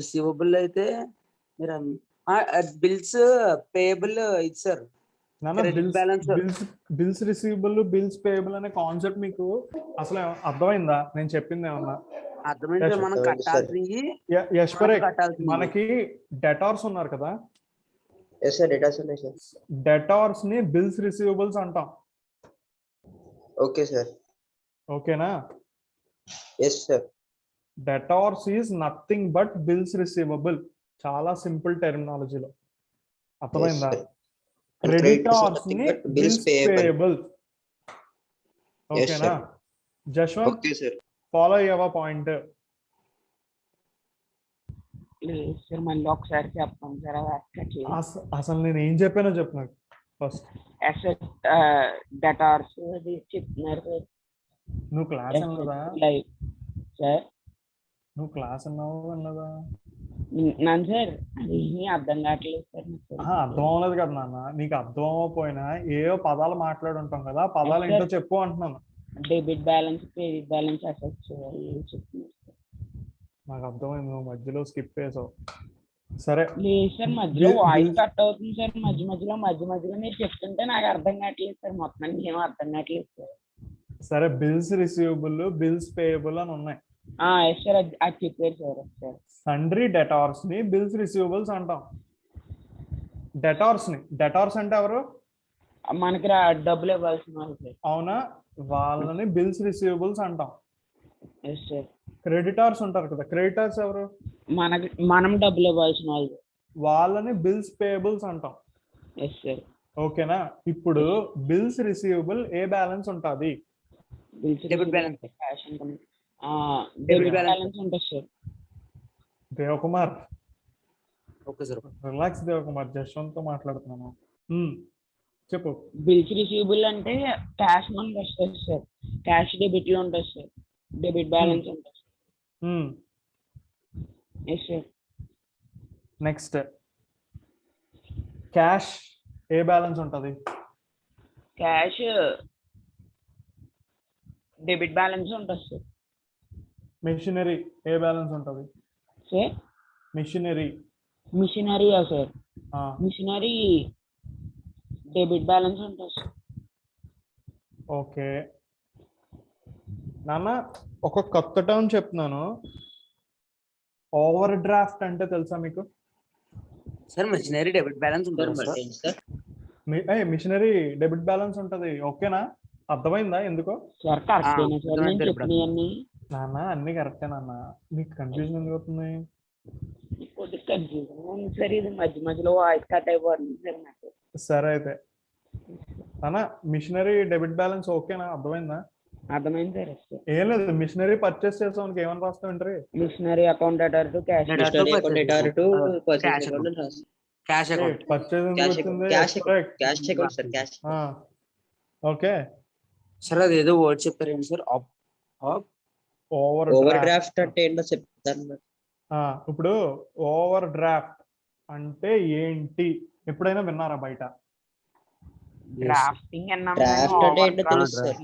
రిసీవబుల్ అయితే మీరు బిల్స్ పేయబుల్ ఇది sir. Bills receivable, bills payable అనే కాన్సెప్ట్ మీకు అసలు అర్థమైందా? నేను చెప్పింది ఏమన్నా అర్థమైంది? మనం కట్టాల్సి మనకి డెటార్స్ ఉన్నారు కదా, సార్. డెటార్స్ ని బిల్స్ రిసీవబుల్స్ అంటాం. Okay sir. ఓకేనా? Yes sir. Debtors is nothing but bills receivable. చాలా సింపుల్ టెర్మినాలజీలో. అర్థమైందా? క్రెడిటార్స్ ని బిల్స్ పేయబుల్. ఓకేనా జశ్వంత్? Okay sir. ఫాలో అయ్యావా పాయింట్? లేదు సార్, మళ్ళీ ఒకసారి చెప్పండి సార్. అసలు నేను ఏం చెప్పానో చెప్పు నాకు ఫస్ట్. అసెట్ డెటార్స్ అది చెప్తున్నారు సార్. నువ్వు క్లాస్ అన్నదా? సార్ నువ్వు క్లాస్ అన్నావు అన్నదా? నన్ను సార్ అది అర్థం కావట్లేదు సార్. అర్థం అవ్వలేదు కదా నాన్న. నీకు అర్థం అవ్వకపోయినా ఏవో పదాలు మాట్లాడి ఉంటాం కదా, పదాలు ఏంటో చెప్పు అంటున్నాను. Debit balance, credit balance, assets చెప్తున్నారు. నాకు అర్థమైంది, నువ్వు మధ్యలో స్కిప్ చేసావు. సరే లేదు సార్, మధ్యలో వాయిస్ కట్ అవుతుంది సార్. మధ్యలో మీరు చెప్తుంటే నాకు అర్థం కావట్లేదు సార్. మొత్తం ఏమో అర్థం కావట్లేదు సార్. సరే, బిల్స్ రిసీవబుల్, బిల్స్ పేయబుల్ అని ఉన్నాయి. ఎస్ సార్, అది చెప్పారు సార్. సండ్రీ డెటార్స్ ని బిల్స్ రిసీవబుల్స్ అంటాం. డెటార్స్ అంటే ఎవరు? మనకి డబ్బులు ఇవ్వాల్సిన వాళ్ళు సార్. అవునా? వాళ్ళని బిల్స్ రిసీవబుల్స్ అంటాం. Yes sir. క్రెడిటార్స్ ఉంటారు కదా, క్రెడిటార్స్ ఎవరు? మనం డబ్బులు ఇవ్వాల్సిన వాళ్ళు, వాళ్ళని బిల్స్ పేయబుల్స్ అంటాం. Yes sir. ఓకేనా? ఇప్పుడు బిల్స్ రిసీవబుల్ ఏ బ్యాలెన్స్ ఉంటుంది? Debit balance, cash income, debit balance ఉంటుంది sir. Devakumar, okay sir. Relax Devakumar, Jashwant తో మాట్లాడుతున్నాను. చెప్పు. బిల్స్ రిసీవబుల్ అంటే క్యాష్ మనకి వస్తుంది సార్. క్యాష్ డెబిట్ లో ఉంటుంది సార్. డెబిట్ బ్యాలెన్స్ ఉంటుంది. Yes sir. నెక్స్ట్, క్యాష్ ఏ బ్యాలెన్స్ ఉంటుంది? క్యాష్ డెబిట్ బ్యాలెన్స్ ఉంటుంది సార్. మెషినరీ ఏ బ్యాలెన్స్ ఉంటుంది సార్? మిషనరీయా సార్? మిషనరీ డెబిట్ బ్యాలెన్స్ ఉంటుంది సార్. ఓకే నాన్న, ఒక కొత్త టర్మ్ చెప్తున్నాను. ఓవర్ డ్రాఫ్ట్ అంటే తెలుసా మీకు? సార్ మిషనరీ డెబిట్ బ్యాలెన్స్ ఉంటుంది సార్. మిషనరీ డెబిట్ బ్యాలెన్స్ ఉంటుంది. ఓకేనా? అర్థమైందా ఎందుకో? సార్ కరెక్టేనా సార్ నేను చెప్పినవన్నీ? నాన్న అన్ని కరెక్టే నాన్న, నీకు కన్ఫ్యూజన్ ఎందుకు అవుతుంది? కొద్దిగా కన్ఫ్యూజన్ ఉంది సార్. ఇది మధ్యలో వాయిస్ కట్ అయిపోతుంది సార్ నాకు. సరే అయితే నాన్న, మిషనరీ డెబిట్ బ్యాలెన్స్ ఓకేనా? అర్థమైందా? అర్థమైంది సార్. ఏం లేదు, మిషనరీ పర్చేస్ చేసానికి ఏమని రాస్తావు ఏంటి? Machinery account debtor to cash okay sir. అది ఏదో వర్డ్ చెప్పారు ఏంటి సార్? ఓవర్ డ్రాఫ్ట్ అంటే ఏంటో చెప్తాను. ఇప్పుడు ఓవర్ డ్రాఫ్ట్ అంటే ఏంటి ఎప్పుడైనా విన్నారా బయట? డ్రాఫ్టింగ్ డ్రాఫ్ట్ అంటే ఏంటో తెలుసు సార్.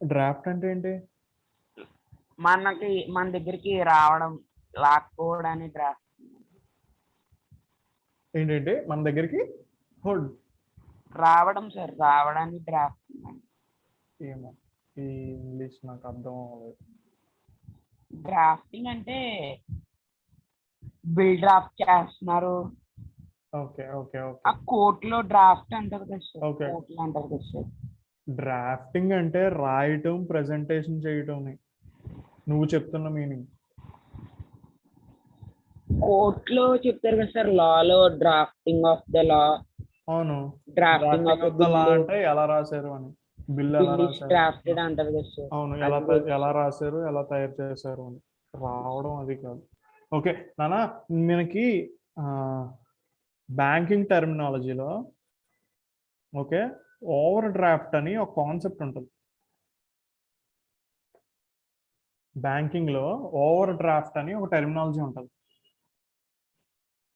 డ్రాఫ్ట్ అంటే ఏంటి? మన దగ్గరికి రావడం, లాక్కోవడానికి డ్రాఫ్ట్. ఏంటంటే మన దగ్గరికి రావడం సార్, రావడానికి డ్రాఫ్ట్. ఏమో ఈ ఇంగ్లీష్ నాకు అర్థం అవ్వలేదు. డ్రాఫ్టింగ్ అంటే బిల్ డ్రాఫ్ట్ చేస్తున్నారు. ఓకే ఓకే ఆ ఓకే కోర్టులో డ్రాఫ్ట్ అంటారు కదా సార్, ఓకే. కోర్టులో అంటారు కదా సార్. డ్రాఫ్టింగ్ అంటే రాయటం, ప్రెజెంటేషన్ చేయటం. నువ్వు చెప్తున్న మీనింగ్ కోర్టులో చెప్తారు కదా sir, Lalo drafting of the law, అవును. డ్రాఫ్టింగ్ ఆఫ్ ద లా అంటే ఎలా రాశారు అని, బిల్ ఎలా బిల్ రాశారు. డ్రాఫ్టెడ్ అంటారు కదా సార్. అవును, ఎలా రాశారు, ఎలా తయారు చేశారు అని రావడం అది కాదు. ఓకే నానా, మనకి బ్యాంకింగ్ టెర్మినాలజీలో ఓకే ఓవర్ డ్రాఫ్ట్ అని ఒక కాన్సెప్ట్ ఉంటుంది. బ్యాంకింగ్ లో ఓవర్ డ్రాఫ్ట్ అని ఒక టెర్మినాలజీ ఉంటుంది.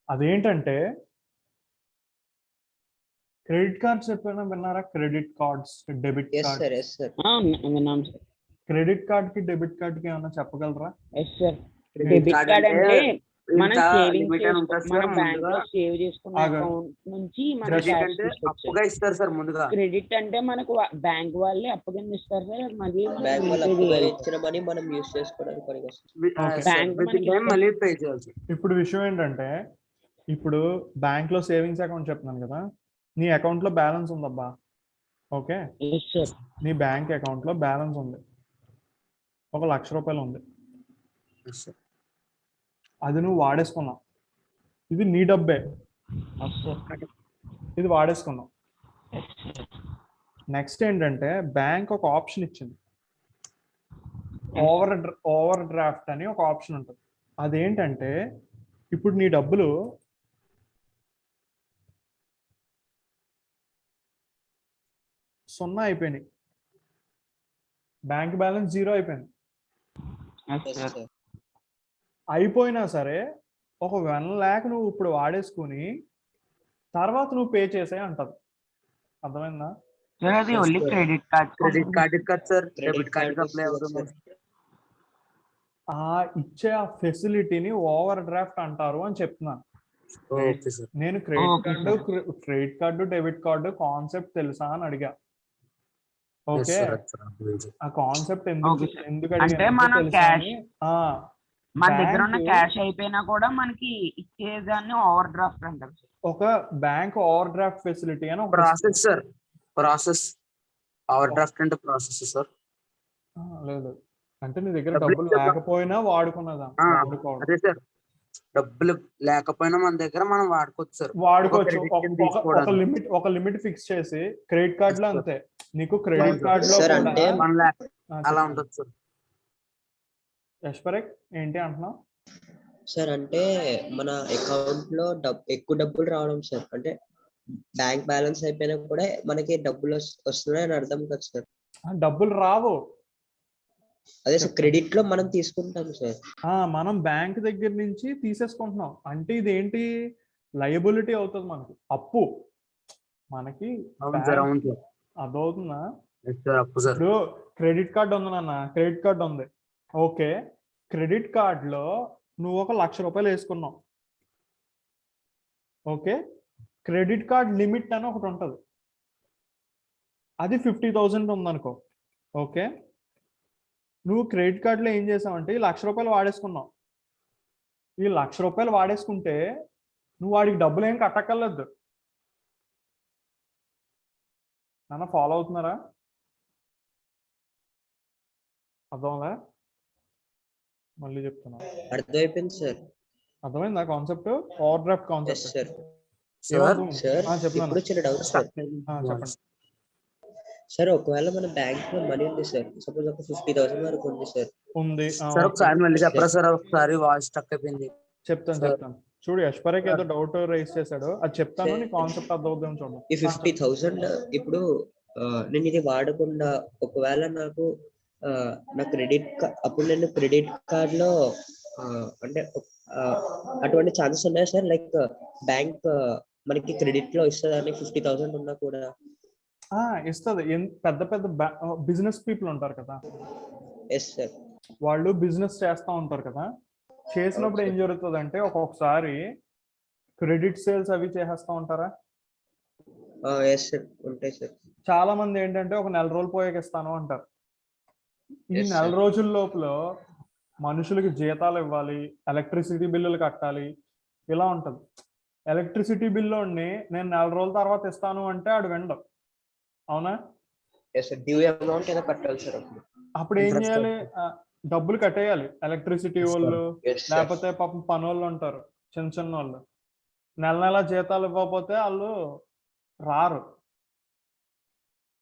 అదేంటంటే క్రెడిట్ కార్డ్స్ ఎప్పుడైనా విన్నారా? Credit cards, debit yes sir, card. Yes sir. విన్నాం సార్. క్రెడిట్ కార్డ్ కి, డెబిట్ కార్డ్ కి ఏమైనా చెప్పగలరా? Yes sir. Credit debit card card అంటే అంటే మనం ఇంకా సేవింగ్ limit అని ఉంటుంది మన సార్ బ్యాంక్ ముందుగా. లో సేవ్ చేసుకున్న ఆగండి. అకౌంట్ నుంచి మన క్రెడిట్ cash అంటే తీసుకొచ్చేది. అప్పుగా ఇస్తారు సార్ ముందుగా. క్రెడిట్ అంటే మనకు బ్యాంక్ వాళ్ళే అప్పు కింద ఇస్తారు సార్, మళ్ళీ మనం బ్యాంక్ వాళ్ళు మిగతాది అప్పుగా ఇచ్చిన మనీ మనం యూస్ చేసుకోవడానికి పనికొస్తుంది. Okay. Bank విత్ మనకి టైం మళ్ళీ పే చేయాలి సార్. ఇప్పుడు విషయం ఏంటంటే, ఇప్పుడు బ్యాంక్ లో సేవింగ్స్ అకౌంట్ చెప్తున్నాను కదా, నీ అకౌంట్ లో బ్యాలెన్స్ ఉందబ్బా. Okay, yes sir. నీ బ్యాంక్ అకౌంట్ లో బ్యాలెన్స్ ఉంది, 1,00,000 రూపాయలు ఉంది. Yes, sir. అది నువ్వు వాడేసుకున్నావు, ఇది నీ డబ్బే, ఇది వాడేసుకున్నావు. నెక్స్ట్ ఏంటంటే బ్యాంక్ ఒక ఆప్షన్ ఇచ్చింది, ఓవర్ డ్రాఫ్ట్ అని ఒక ఆప్షన్ ఉంటుంది. అదేంటంటే ఇప్పుడు నీ డబ్బులు సున్నా అయిపోయినాయి, బ్యాంక్ బ్యాలెన్స్ 0 అయిపోయింది. Yes sir. అయిపోయినా సరే ఒక 1 lakh నువ్వు ఇప్పుడు వాడేసుకుని తర్వాత నువ్వు పే చేసే అంటది. అర్థమైందా? సార్ అది Yes, only sir. Credit card. Credit card కాదు sir, Credit debit card card apply వస్తుంది అవుతుంది. సార్. ఆ ఇచ్చే ఆ ఫెసిలిటీని ఓవర్ డ్రాఫ్ట్ అంటారు అని చెప్తున్నాను. Okay sir. నేను credit Okay, card, debit card concept తెలుసా అని అడిగా. ఓకే, ఆ కాన్సెప్ట్ Okay, sir. ఎందుకు అంటే అడిగానంటే మన తెలుసా cash- అని. మన దగ్గర ఉన్న బ్యాంకు క్యాష్ అయిపోయినా కూడా మనకి ఇచ్చేదాన్ని ఓవర్ డ్రాఫ్ట్ అంటారు సార్. ఒక బ్యాంక్ ఓవర్ డ్రాఫ్ట్ ఫెసిలిటీ అని ఒక process sir, process. Over draft అంటే ప్రాసెస్ సార్. లేదు, అంటే నీ దగ్గర డబ్బులు డబ్బులు ఇచ్చే లేకపోయినా వాడుకున్నదా, వాడుకోవడం. అదే సార్, డబ్బులు లేకపోయినా మన దగ్గర మనం వాడుకోవచ్చు సార్. వాడుకోవచ్చు. ఒక credit card తీసుకోవడానికి. ఒక లిమిట్ ఫిక్స్ చేసి, క్రెడిట్ కార్డ్ లో Yes, sir. అంతే, నీకు క్రెడిట్ Yes, కార్డ్ లో sir, కూడా అంటే 1 lakh అలా ఉంటుంది సార్. యశ్వరక్ ఏంటి అంటున్నావు? సార్ అంటే మన అకౌంట్ లో ఎక్కువ డబ్బులు రావడం సార్, అంటే బ్యాంక్ బ్యాలెన్స్ అయిపోయినా కూడా మనకి డబ్బులు వస్తున్నాయి అని అర్థం కదా సార్. డబ్బులు రావు. అదే సార్, క్రెడిట్ లో మనం తీసుకుంటాం సార్. మనం బ్యాంక్ దగ్గర నుంచి తీసేసుకుంటున్నాం అంటే ఇదేంటి, లయబిలిటీ అవుతుంది మనకి, అప్పు మనకి. అవును సార్, అవును సార్. అదవుతుందా? Yes, sir, అప్పు సార్. ఇప్పుడు క్రెడిట్ కార్డ్ ఉంది నాన్న, క్రెడిట్ కార్డ్ ఉంది. ఓకే, క్రెడిట్ కార్డ్ లో నువ్వు 1,00,000 రూపాయలు వేసుకున్నావు. ఓకే, క్రెడిట్ కార్డ్ లిమిట్ అని ఒకటి ఉంటుంది, అది 50,000 ఉందనుకో. ఓకే, నువ్వు క్రెడిట్ కార్డులో ఏం చేసావంటే ఈ 1,00,000 రూపాయలు వాడేసుకున్నావు. ఈ 1,00,000 రూపాయలు వాడేసుకుంటే నువ్వు వాడికి డబ్బులు ఏం కట్టక్కర్లేదు. నాన్న ఫాలో అవుతున్నారా? అర్థమవుదా? మళ్ళీ చెప్తున్నా, అర్థమైపోయింది సార్. అర్థమైందా concept, overdraft yes concept? Sir. ఏమర్థమైంది? సార్ చెప్తున్నాను. ఇప్పుడు చిన్న డౌట్ సార్. చెప్పండి. సార్ ఒకవేళ మన బ్యాంక్ లో మనీ ఉంది సార్, సపోజ్ ఒక 50,000 వరకు ఉంది సార్. ఉంది. సార్ ఒకసారి మళ్ళీ చెప్పరా సార్, ఒకసారి వాయిస్ స్టక్ అయిపోయింది. చెప్తాను. చూడు, యశ్వరక్ ఏదో డౌట్ రైజ్ చేశాడు, అది చెప్తాను, నీ కాన్సెప్ట్ అర్థమవుతుందని చూడండి. ఈ 50,000 ఇప్పుడు నేను ఇది వాడకుండా ఒకవేళ నాకు నా అప్పుడు నేను క్రెడిట్ కార్డ్ లో అంటే అటువంటి ఛాన్సెస్ ఉన్నాయా సార్? లైక్ బ్యాంక్ మనకి క్రెడిట్ లో ఇస్తుందని 50,000 ఉన్నా కూడా? ఇస్తుంది. పెద్ద పెద్ద బిజినెస్ పీపుల్ ఉంటారు కదా, ఎస్ సార్. వాళ్ళు బిజినెస్ చేస్తూ ఉంటారు కదా, చేసినప్పుడు ఏం జరుగుతుంది అంటే ఒక్కొక్కసారి క్రెడిట్ సేల్స్ అవి చేసేస్తూ ఉంటారా. ఎస్ సార్, ఉంటాయి సార్. చాలా మంది ఏంటంటే ఒక 1 నెల రోజులు పోయాక ఇస్తాను అంటారు. ఈ Yes, 1 నెల sir. రోజుల లోపల మనుషులకి జీతాలు ఇవ్వాలి, ఎలక్ట్రిసిటీ బిల్లులు కట్టాలి, ఇలా ఉంటుంది. ఎలక్ట్రిసిటీ బిల్లుని నేను 4 రోజుల తర్వాత ఇస్తాను అంటే ఆడు వినడు. అవునా? డ్యూ అమౌంట్ ఏదో కట్టాలి సార్ అప్పుడు. అప్పుడు ఏం Interest చేయాలి? డబ్బులు కట్టేయాలి. ఎలక్ట్రిసిటీ వాళ్ళు Yes, sir. లేకపోతే పాపం పనోళ్ళు ఉంటారు, చిన్న చిన్న వాళ్ళు. నెల జీతాలు ఇవ్వకపోతే వాళ్ళు రారు.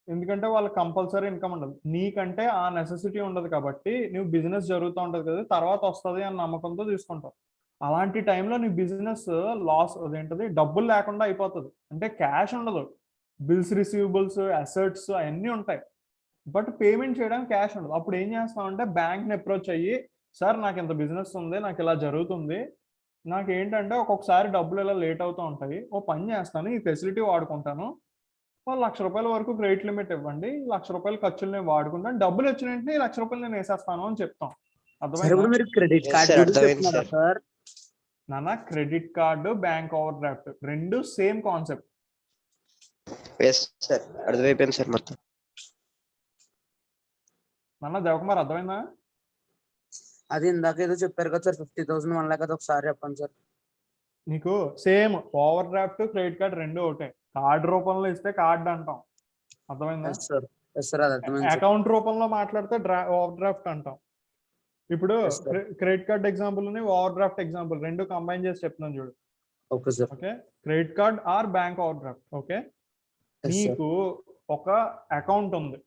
ఎందుకంటే వాళ్ళకి కంపల్సరీ ఇన్కమ్ ఉండదు. నీకంటే ఆ నెసెసిటీ ఉండదు కాబట్టి నువ్వు బిజినెస్ జరుగుతూ ఉంటది కదా, తర్వాత వస్తుంది అని నమ్మకంతో తీసుకుంటావు. అలాంటి టైంలో నీ బిజినెస్ లాస్ అదేంటది డబ్బులు లేకుండా అయిపోతుంది. అంటే క్యాష్ ఉండదు, బిల్స్ రిసీవబుల్స్ అసెట్స్ అవన్నీ ఉంటాయి, బట్ పేమెంట్ చేయడానికి క్యాష్ ఉండదు. అప్పుడు ఏం చేస్తామంటే బ్యాంక్ని అప్రోచ్ అయ్యి, సార్ నాకు ఇంత బిజినెస్ ఉంది, నాకు ఇలా జరుగుతుంది, నాకు ఏంటంటే ఒక్కొక్కసారి డబ్బులు ఇలా లేట్ అవుతూ ఉంటాయి, ఓ పని చేస్తాను, ఈ ఫెసిలిటీ వాడుకుంటాను, వాళ్ళు ₹1,00,000 వరకు క్రెడిట్ లిమిట్ ఇవ్వండి, ₹1,00,000 ఖర్చులు నేను వాడుకుంటాను, డబ్బులు వచ్చిన వెంటనే ₹1,00,000 నేను వేసేస్తాను అని చెప్తాం. సార్ అర్థమైందా? ఇప్పుడు మీరు క్రెడిట్ Yes, కార్డ్ sir, అర్థమైంది చెప్తున్నారా సార్? నాన్న, credit card, bank over draft రెండు సేమ్ కాన్సెప్ట్. ఎస్ సార్, అర్థమైపోయింది సార్ మొత్తం. నాన్న దేవకుమార్, అర్థమైందా? అది ఇందాక ఏదో చెప్పారు కదా సార్ 50,000 1 lakh, అది ఒకసారి చెప్పండి సార్. నీకు same over draft credit card రెండు ఒకటే. కార్డ్ రూపంలో ఇస్తే కార్డ్ అంటాం, అర్థమైందా? ఎస్ సార్, అది అర్థమైంది సార్. అకౌంట్ రూపంలో మాట్లాడితే ఓవర్ డ్రాఫ్ట్ అంటాం. ఇప్పుడు Yes, sir. Credit card example overdraft example రెండు కంబైన్ చేసి చెప్తున్నాను చూడు. Okay sir. Okay, credit card or bank overdraft. Okay, నీకు ఒక అకౌంట్ ఉంది,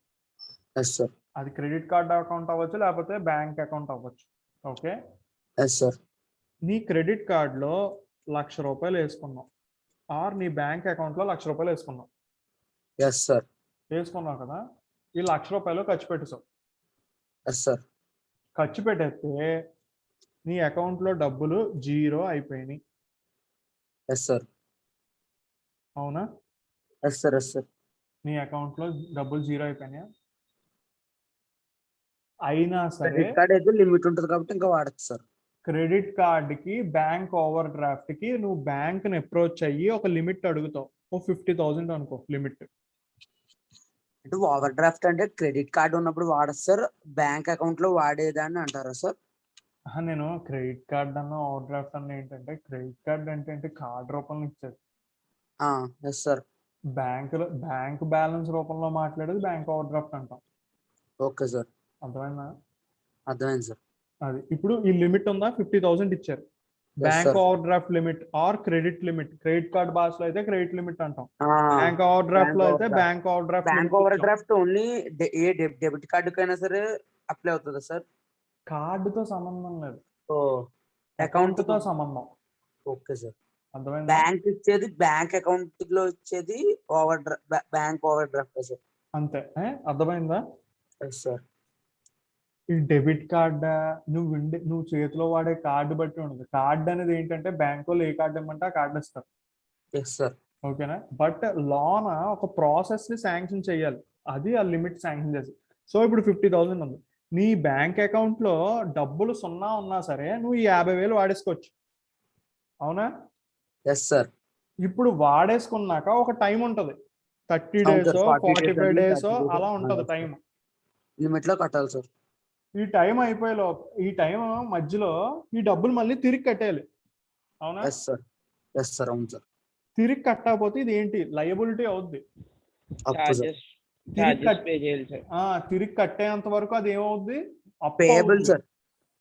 ఎస్ సార్. అది క్రెడిట్ కార్డ్ అకౌంట్ అవ్వచ్చు లేకపోతే బ్యాంక్ అకౌంట్ అవ్వచ్చు. Okay, yes sir. నీ క్రెడిట్ కార్డ్ లో ₹1,00,000 వేసుకున్నావు, ఆర్ నీ బ్యాంక్ అకౌంట్ లో ₹1,00,000 వేసుకున్నావు. Yes sir. వేసుకున్నావు కదా, ఈ ₹1,00,000 ఖర్చు పెట్టేసావు. Yes sir. ఖర్చు పెట్టేస్తే నీ అకౌంట్ లో డబ్బులు 0 అయిపోయినాయి. Yes sir. అవునా? Yes sir. Yes sir. నీ అకౌంట్ లో డబ్బులు 0 అయిపోయినాయా? అయినా సరే క్రెడిట్ కార్డ్ అయితే లిమిట్ ఉంటుంది కాబట్టి ఇంకా వాడచ్చు సార్. క్రెడిట్ కార్డ్ కి బ్యాంక్ ఓవర్ డ్రాఫ్ట్ కి నువ్వు బ్యాంక్ ని అప్రోచ్ అయ్యి ఒక లిమిట్ అడుగుతావు. ఓ 50,000 అనుకో లిమిట్. అంటే ఓవర్ డ్రాఫ్ట్ అంటే క్రెడిట్ కార్డ్ ఉన్నప్పుడు వాడచ్చు సార్, బ్యాంక్ అకౌంట్ లో వాడేదాన్ని అంటారా సార్? నేను క్రెడిట్ కార్డ్ అన్న ఓవర్ డ్రాఫ్ట్ అన్న ఏంటంటే, క్రెడిట్ కార్డ్ అంటే కార్డ్ రూపంలో ఇచ్చేది. Yes sir. బ్యాంక్ బ్యాలెన్స్ రూపంలో మాట్లాడేది బ్యాంక్ ఓవర్ డ్రాఫ్ట్ అంటాం. ఓకే సార్, అర్థమైందా? అర్థమైంది సార్. అది ఇప్పుడు ఈ లిమిట్ ఉందా, 50,000 ఇచ్చారు. Bank overdraft limit or credit limit, credit card భాషలో అయితే క్రెడిట్ లిమిట్ అంటాం, బ్యాంక్ ఓవర్ డ్రాఫ్ట్ లో అయితే bank overdraft. Bank overdraft only ఏ డెబిట్ కార్డుకైనా సరే అప్లై అవుతుందా సార్? కార్డుతో సంబంధం లేదు, అకౌంట్ తో సంబంధం. Okay sir. అర్థమైందా? బ్యాంక్ ఇచ్చేది బ్యాంక్ అకౌంట్ లో ఇచ్చేది బ్యాంక్ ఓవర్ డ్రాఫ్ట్ సార్. అంతే. అర్థమైందా? సార్. ఈ డెబిట్ కార్డ్ నువ్వు చేతిలో వాడే కార్డు బట్టి ఉండదు. కార్డ్ అనేది ఏంటంటే బ్యాంక్ వాళ్ళు ఏ కార్డు ఇవ్వమంటే ఆ కార్డు ఇస్తారు. Yes sir. ఓకేనా? బట్ లోన ఒక ప్రాసెస్ ని శాంక్షన్ చేయాలి, అది ఆ లిమిట్ శాంక్షన్ చేసి. సో ఇప్పుడు 50,000 ఉంది, నీ బ్యాంక్ అకౌంట్ లో డబ్బులు 0 ఉన్నా సరే నువ్వు ఈ 50,000 వాడేసుకోవచ్చు. అవునా? Yes sir. ఇప్పుడు వాడేసుకున్నాక ఒక టైం ఉంటది, 30 days 45 days అలా ఉంటది టైం. లిమిట్ లో కట్టాలి సార్. ఈ టైం అయిపోయేలో ఈ టైం మధ్యలో ఈ డబ్బులు మళ్ళీ తిరిగి కట్టేయాలి. అవునా? Yes sir. ఎస్ సార్, అవును సార్. తిరిగి కట్టకపోతే ఇది ఏంటి, లయబిలిటీ అవుద్ది. తిరిగి కట్టేంత వరకు అది ఏమవుద్ది, పేయబుల్ సార్,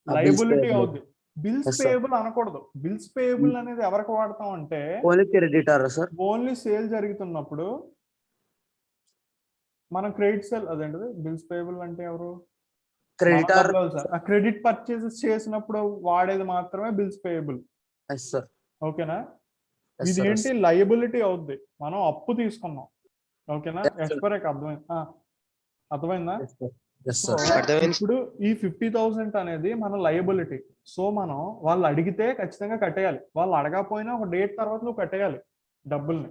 లయబిలిటీ అవుద్ది. బిల్స్ పేయబుల్ అనకూడదు. బిల్స్ పేయబుల్ అనేది ఎవరికి వాడతాం అంటే only creditor sir. Only sale జరుగుతున్నప్పుడు మనం క్రెడిట్ సేల్ అదేంటిది బిల్స్ పేయబుల్ అంటే ఎవరు, క్రెడిటర్. క్రెడిట్ పర్చేసెస్ చేసినప్పుడు వాడేది మాత్రమే బిల్స్ పేయబుల్. Yes sir. ఓకేనా? ఇది ఏంటి, లయబిలిటీ అవుద్ది, మనం అప్పు తీసుకున్నాం. ఓకేనా? ఎక్స్పైర్ అర్థమైందా? ఇప్పుడు ఈ 50,000 అనేది మన లయబిలిటీ. సో మనం వాళ్ళు అడిగితే ఖచ్చితంగా కట్టేయాలి, వాళ్ళు అడగకపోయినా ఒక డేట్ తర్వాత నువ్వు కట్టేయాలి డబ్బుల్ని.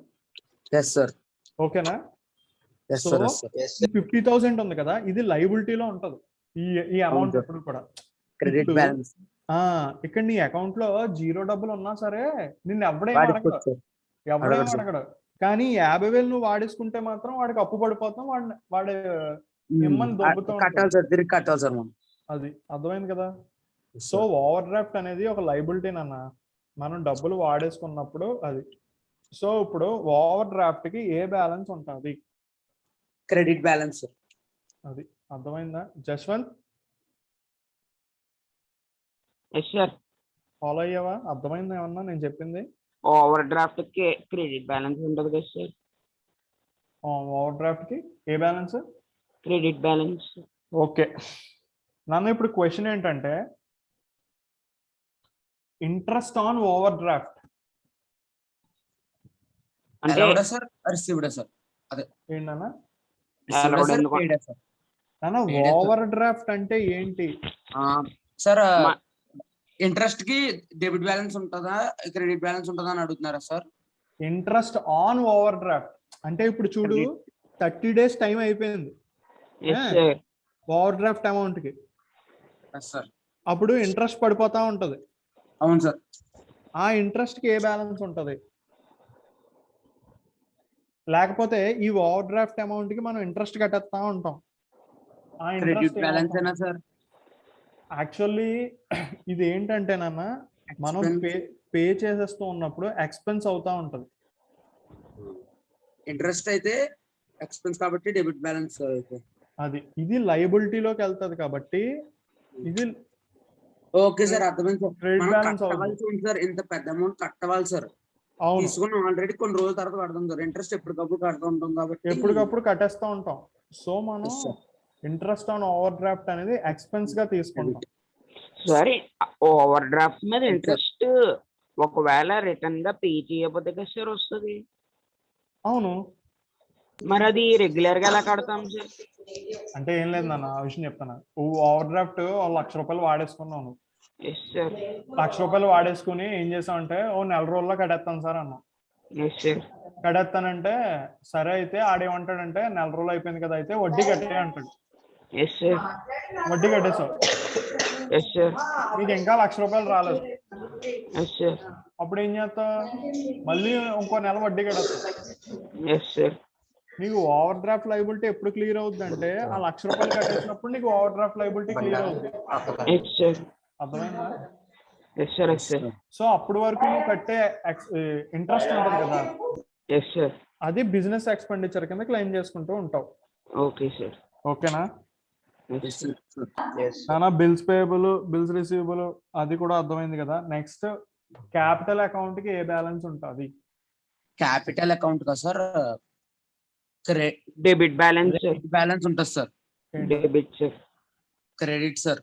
ఓకేనా? సో 50,000 ఉంది కదా, ఇది లయబిలిటీలో ఉంటది ఈ అమౌంట్ ఎప్పుడు కూడా. Credit balance. ఇక్కడ నీ అకౌంట్ లో 0 డబ్బులు ఉన్నా సరే నిన్ను ఎవడేం అడగడు. కానీ 50,000 నువ్వు వాడేసుకుంటే మాత్రం వాడికి అప్పు పడిపోతాం, వాడు ఇమ్మని దొబ్బుతాం. కట్టాలి సార్, తిరిగి కట్టాలి సార్ మనం. అది అర్థమైంది కదా? సో ఓవర్ డ్రాఫ్ట్ అనేది ఒక లైబిలిటీ అన్న, మనం డబ్బులు వాడేసుకున్నప్పుడు అది. సో ఇప్పుడు ఓవర్ డ్రాఫ్ట్ కి ఏ బ్యాలెన్స్ ఉంటుంది? Credit balance. అది అర్థమైందా జశ్వంత్? Yes sir. ఫాలో అయ్యావా? అర్థమైందా ఏమన్నా నేను చెప్పింది? ఓవర్ డ్రాఫ్ట్ కి క్రెడిట్ బ్యాలెన్స్ ఉంటుంది కదా సార్. ఓవర్ డ్రాఫ్ట్ కి ఏ బ్యాలెన్స్? Credit balance. ఓకే, నన్ను ఇప్పుడు క్వశ్చన్ ఏంటంటే ఇంట్రెస్ట్ ఆన్ ఓవర్ డ్రాఫ్ట్ అంటే అలౌడా సార్, రిసీవ్డా సార్? ఏంటన్నా? allowed సార్, ఎందుకు? paid sir? నాన్న Paid sir. ఓవర్ డ్రాఫ్ట్ అంటే ఏంటి? సార్ మా- ఇంట్రెస్ట్ కి డెబిట్ బ్యాలెన్స్ ఉంటుందా, క్రెడిట్ బ్యాలెన్స్ ఉంటుందా అని అడుగుతున్నారా sir? Interest on over draft అంటే ఇప్పుడు చూడు 30 days టైం అయిపోయింది yes sir. Overdraft amount కి, సార్ అప్పుడు ఇంట్రెస్ట్ పడిపోతా ఉంటది. అవును సార్. ఆ ఇంట్రెస్ట్ కి ఏ బ్యాలెన్స్ ఉంటది? లేకపోతే ఈ ఓవర్ డ్రాఫ్ట్ అమౌంట్ కి మనం ఇంట్రెస్ట్ కట్టేస్తా ఉంటాం. ఆ క్రెడిట్ ఇంట్రెస్ట్ బ్యాలెన్స్ అయినా సార్? యాక్చువల్లీ ఇది ఏంటంటే నాన్న, మనం పే చేసేస్తూ ఉన్నప్పుడు ఎక్స్పెన్స్ అవుతా ఉంటది. ఇంట్రెస్ట్ అయితే ఎక్స్పెన్స్ కాబట్టి డెబిట్ బ్యాలెన్స్ అయితే. అది ఇది లయబిలిటీలోకి వెళ్తది కాబట్టి ఇది ఓకే సార్, అర్థమైంది సార్. క్రెడిట్ మనం బ్యాలెన్స్ అవుతుంది. కట్టవలసి ఉంది సార్, ఇంత పెద్ద అమౌంట్ కట్టవాలి సార్. అవును, తీసుకుని ఆల్రెడీ కొన్ని రోజుల తర్వాత కడతాం సార్. ఇంట్రెస్ట్ ఎప్పటికప్పుడు కడుతూ ఉంటాం కాబట్టి ఎప్పటికప్పుడు కట్టేస్తూ ఉంటాం. సో మనం Yes, sir. Interest on over draft అనేది ఎక్స్పెన్స్ గా తీసుకుంటాం. సరే, ఓవర్ డ్రాఫ్ట్ మీద ఇంట్రెస్ట్ ఒకవేళ రిటర్న్ గా పే చేయకపోతే కదా సార్ వస్తుంది. అవును, మరి అది రెగ్యులర్ గా ఎలా కడతాం సార్? అంటే ఏం లేదు నాన్న, ఆ విషయం చెప్తాను. ఓవర్ డ్రాఫ్ట్ ₹1,00,000 వాడేసుకున్నాను. Yes sir. ₹1,00,000 వాడేసుకుని ఏం చేసామంటే నెల రోజుల్లో కడేస్తాను సార్ అన్నాం. Yes sir. కడేస్తానంటే సరే అయితే ఆడేమంటాడంటే నెల రోజులు అయిపోయింది కదా అయితే వడ్డీ కట్టే అంటాడు. Yes sir. వడ్డీ కట్టేసావు, ఎస్ సార్. నీకు ఇంకా ₹1,00,000 రాలేదు. Yes sir. అప్పుడు ఏం చేస్తావు? మళ్ళీ ఇంకో నెల వడ్డీ కడతావు. Yes sir. నీకు ఓవర్ డ్రాఫ్ట్ లైబిలిటీ ఎప్పుడు క్లియర్ అవుతుంది అంటే ఆ ₹1,00,000 కట్టేసినప్పుడు నీకు ఓవర్ డ్రాఫ్ట్ లైబిలిటీ క్లియర్ అవుతుంది. Yes sir. అర్థమైందా? Yes sir. Yes sir. So అప్పటి వరకు నువ్వు కట్టే ఇంట్రెస్ట్ ఉంటుంది కదా, ఎస్ సార్. అది బిజినెస్ ఎక్స్పెండిచర్ కింద క్లెయిమ్ చేసుకుంటూ ఉంటావు. Okay sir. ఓకేనా? Yes, sir. నానా బిల్స్ పేయబుల్, బిల్స్ రిసీవబుల్ అది కూడా అర్థమైంది కదా. నెక్స్ట్ క్యాపిటల్ అకౌంట్ కి ఏ బ్యాలెన్స్ ఉంటుంది? క్యాపిటల్ అకౌంట్ కదా sir, debit balance sir. Balance ఉంటుంది sir. Debit sir. Credit sir.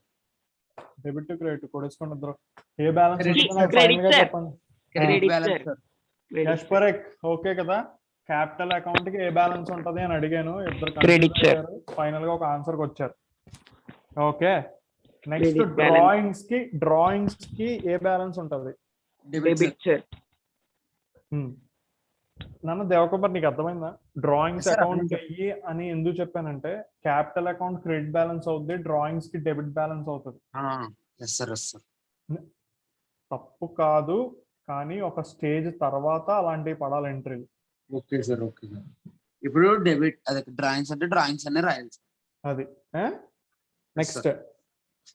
Debit credit కొడేసుకుని ఇద్దరు ఏ బ్యాలెన్స్ Credit, ఉంటుందో నాకు credit, final గా sir. చెప్పండి. Credit Credit, balance sir. Sir. Yash Parekh okay కదా. క్యాపిటల్ అకౌంట్ కి ఏ బ్యాలెన్స్ ఉంటది అని అడిగాను, ఇద్దరు Credit, sir. ఫైనల్ గా ఒక ఆన్సర్ కి వచ్చారు. Okay, next Credit balance. Drawings కి ఏ బ్యాలెన్స్ ఉంటది? Debit sir. నన్ను దేవకుమార్ నీకు అర్థమైందా? డ్రాయింగ్స్ Yes, sir, అకౌంట్ అర్థమైంది. చెయ్యి అని ఎందుకు చెప్పానంటే క్యాపిటల్ అకౌంట్ క్రెడిట్ బ్యాలెన్స్ అవుతుంది, డ్రాయింగ్స్ కి డెబిట్ బ్యాలెన్స్ అవుతుంది. Yes sir, yes sir. తప్పు కాదు, కానీ ఒక స్టేజ్ తర్వాత అలాంటివి పడాలి ఎంట్రీలు. Okay sir, okay sir. ఇప్పుడు డెబిట్ అదే డ్రాయింగ్స్ అంటే డ్రాయింగ్స్ అనే రాయాలి సార్. అది నెక్స్ట్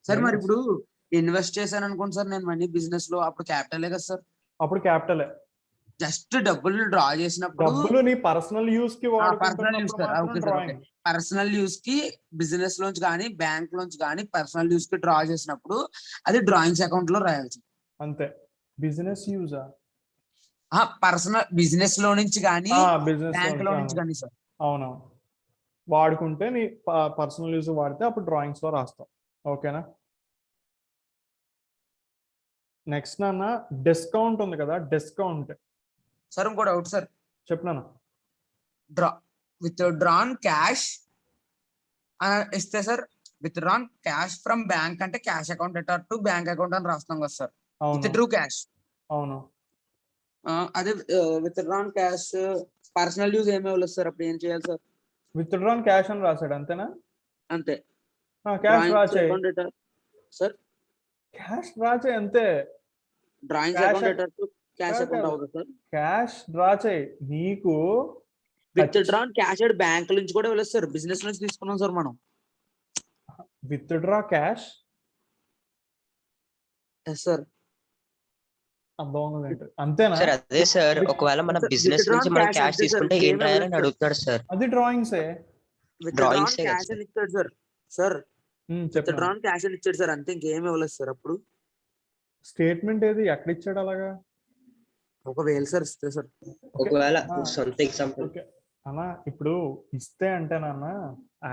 సార్ మరి ఇప్పుడు ఇన్వెస్ట్ చేశాను అనుకోండి సార్ నేను మనీ బిజినెస్ లో, అప్పుడు క్యాపిటలే కదా సార్? అప్పుడు క్యాపిటలే. జస్ట్ డబ్బులు డ్రా చేసినప్పుడు డబ్బులు నీ పర్సనల్ యూస్ కి personal use sir. Okay sir, okay. Drawing. Personal use కి బిజినెస్ లోంచి కానీ బ్యాంక్ లోంచి కానీ పర్సనల్ యూస్ కి డ్రా చేసినప్పుడు అది డ్రాయింగ్స్ అకౌంట్ లో రాయాలి సార్. అంతే. బిజినెస్ యూజా? పర్సనల్ బిజినెస్ లో నుంచి కానీ బిజినెస్ బ్యాంక్ లో నుంచి కానీ సార్. అవునవును, వాడుకుంటే నీ పర్సనల్ యూజ్ వాడితే అప్పుడు డ్రాయింగ్స్ లో రాస్తాం. ఓకేనా? నెక్స్ట్ నాన్న డిస్కౌంట్ ఉంది కదా, డిస్కౌంట్ సార్ ఇంకో డౌట్ సార్. చెప్పినాను. విత్ డ్రాన్ క్యాష్ ఇస్తే sir, withdrawn cash from bank అంటే cash account return to bank account అని రాస్తాం కదా సార్. అవును విత్ డ్రూ క్యాష్. అవును. అదే with drawn cash personal use ఏమి ఇవ్వలేదు సార్, అప్పుడు ఏం చేయాలి సార్? విత్ డ్రాన్ క్యాష్ అని రాశాడు అంతేనా? అంతే. క్యాష్ రాచే సార్, క్యాష్ రాచే అంతే. Drawings Cash account return to cash కాదు, అకౌంట్ కాదు. అవుతుంది సార్. క్యాష్ రాచే నీకు విత్ డ్రాన్ క్యాష్ బ్యాంక్ నుంచి కూడా వెళ్ళదు సార్, బిజినెస్ నుంచి తీసుకున్నాం సార్ మనం. Withdraw cash yes sir. అర్థం అవుతుంది ఏంటి అంతేనా? సార్ అదే సార్, ఒకవేళ మన Sir, బిజినెస్ withdrawn నుంచి మనం cash క్యాష్ అంతే సార్, తీసుకుంటే ఏం ఏమీ రాయాలని అవ్వలేదు అడుగుతున్నాడు సార్. అది డ్రాయింగ్సే. విత్డ్రాన్ Drawings ఏ కదా క్యాష్ sir. అని ఇచ్చాడు సార్. సార్ చెప్పండి. విత్డ్రాన్ క్యాష్ అని ఇచ్చాడు సార్, అంతే ఇంకేం ఇవ్వలేదు సార్. అప్పుడు స్టేట్మెంట్ ఏది ఎక్కడ ఇచ్చాడు అలాగా? ఒకవేళ సార్ ఇస్తే సార్. ఒకవేళ ఆ. సొంత ఎగ్జాంపుల్. ఓకే అన్న, ఇప్పుడు ఇస్తే అంటే నాన్న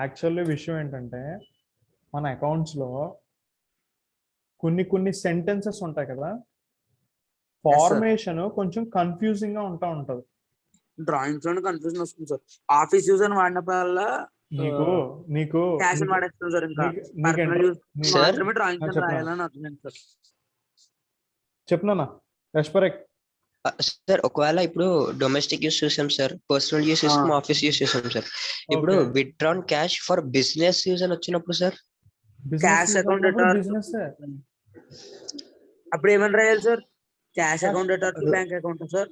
యాక్చువల్లీ విషయం ఏంటంటే మన అకౌంట్స్ లో కొన్ని సెంటెన్సెస్ ఉంటాయి కదా, ఫార్మేషన్ కొంచెం కన్ఫ్యూజింగ్ గా ఉంటది. డ్రాయింగ్స్ లోనే కన్ఫ్యూజన్ వస్తుంది సార్. ఆఫీస్ యూజ్ అని వాడినప్పుడల్లా నీకు క్యాష్ అని వాడేస్తాం సార్. ఇంకా నీకు పర్సనల్ యూజ్ Sir? మాత్రమే డ్రాయింగ్స్ అని చెప్పండి. రాయాలని అర్థమైంది సార్. చెప్తున్నా రెస్పెక్ట్. సార్ ఒకవేళ ఇప్పుడు డొమెస్టిక్ యూస్ చూసాం సార్, పర్సనల్ యూస్ చూసాం, ఆఫీస్ యూస్ చూసాం సార్. ఇప్పుడు Okay. Withdrawn cash for business use అని వచ్చినప్పుడు sir, Cash account at business అప్పుడు ఏమని రాయాలి sir? Cash account అటార్ to bank account sir.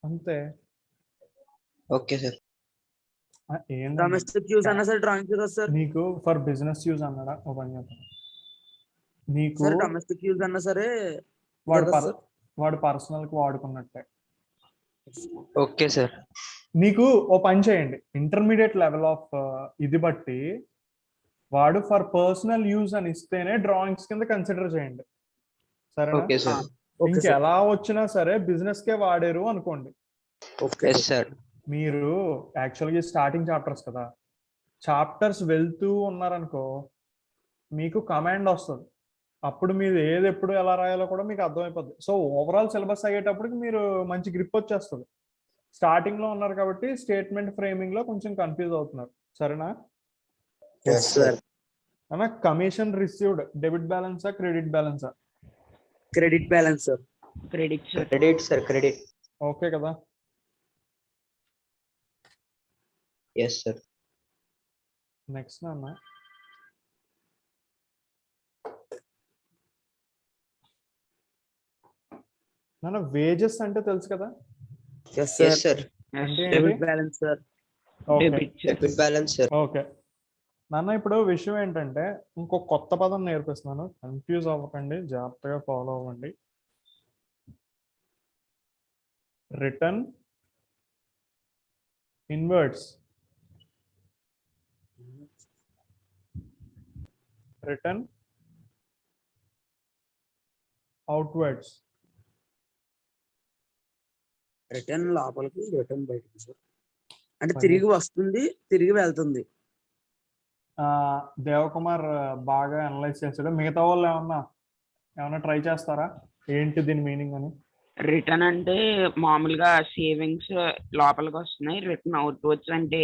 అంతే. Okay sir. ఏంటంటే డొమెస్టిక్ యూజ్ అన్నా సార్ డ్రాయింగ్స్ కదా సార్. నీకు ఫర్ బిజినెస్ యూజ్ అన్నాడా? ఓ పని చేద్దాం. నీకు సార్ డొమెస్టిక్ యూజ్ అన్నా సరే వాడు కదా సార్. వాడు పర్సనల్ కి వాడుకున్నట్టే. Okay sir. నీకు ఓ పని చేయండి, ఇంటర్మీడియట్ లెవెల్ ఆఫ్ ఇది బట్టి వాడు ఫర్ పర్సనల్ యూజ్ అని ఇస్తేనే డ్రాయింగ్స్ కింద కన్సిడర్ చేయండి, సరేనా? Okay sir. Okay sir. ఇంకెలా వచ్చినా సరే బిజినెస్ కే వాడారు అనుకోండి. Okay yes sir. మీరు యాక్చువల్గా స్టార్టింగ్ చాప్టర్స్ కదా, చాప్టర్స్ వెళ్తూ ఉన్నారనుకో మీకు కమాండ్ వస్తుంది, అప్పుడు మీరు ఏది ఎప్పుడు ఎలా రాయాలో కూడా మీకు అర్థమైపోద్ది. సో ఓవరాల్ సిలబస్ అయ్యేటప్పటికి మీరు మంచి గ్రిప్ వచ్చేస్తుంది. స్టార్టింగ్ లో ఉన్నారు కాబట్టి స్టేట్మెంట్ ఫ్రేమింగ్ లో కొంచెం కన్ఫ్యూజ్ అవుతున్నారు, సరేనా? Yes sir. అన్న కమిషన్ రిసీవ్డ్ డెబిట్ బ్యాలెన్సా క్రెడిట్ బ్యాలెన్సా? Credit balance sir. Credit sir. Credit sir, credit. Okay కదా. Yes sir. నెక్స్ట్ అన్న నాన్న వేజెస్ అంటే తెలుసు కదా, ఎస్ ఎస్ సార్. సార్. అంటే debit balance sir. Okay debit sir. Debit balance sir. Okay నాన్న, ఇప్పుడు విషయం ఏంటంటే ఇంకో కొత్త పదం నేర్పిస్తున్నాను, కన్ఫ్యూజ్ అవ్వకండి, జాగ్రత్తగా ఫాలో అవ్వండి. Return inwards. Return outwards. Return లోపలికి, రిటర్న్ బయటకి సార్. అంటే తిరిగి వస్తుంది, తిరిగి వెళ్తుంది. దేవకుమార్ బాగా అనలైజ్ చేశాడు. మిగతా వాళ్ళు ఏమన్నా ట్రై చేస్తారా ఏంటి దీని మీనింగ్ అని? రిటర్న్ అంటే మామూలుగా సేవింగ్స్ లోపలికి వస్తున్నాయి, రిటర్న్ అవుట్వర్డ్స్ అంటే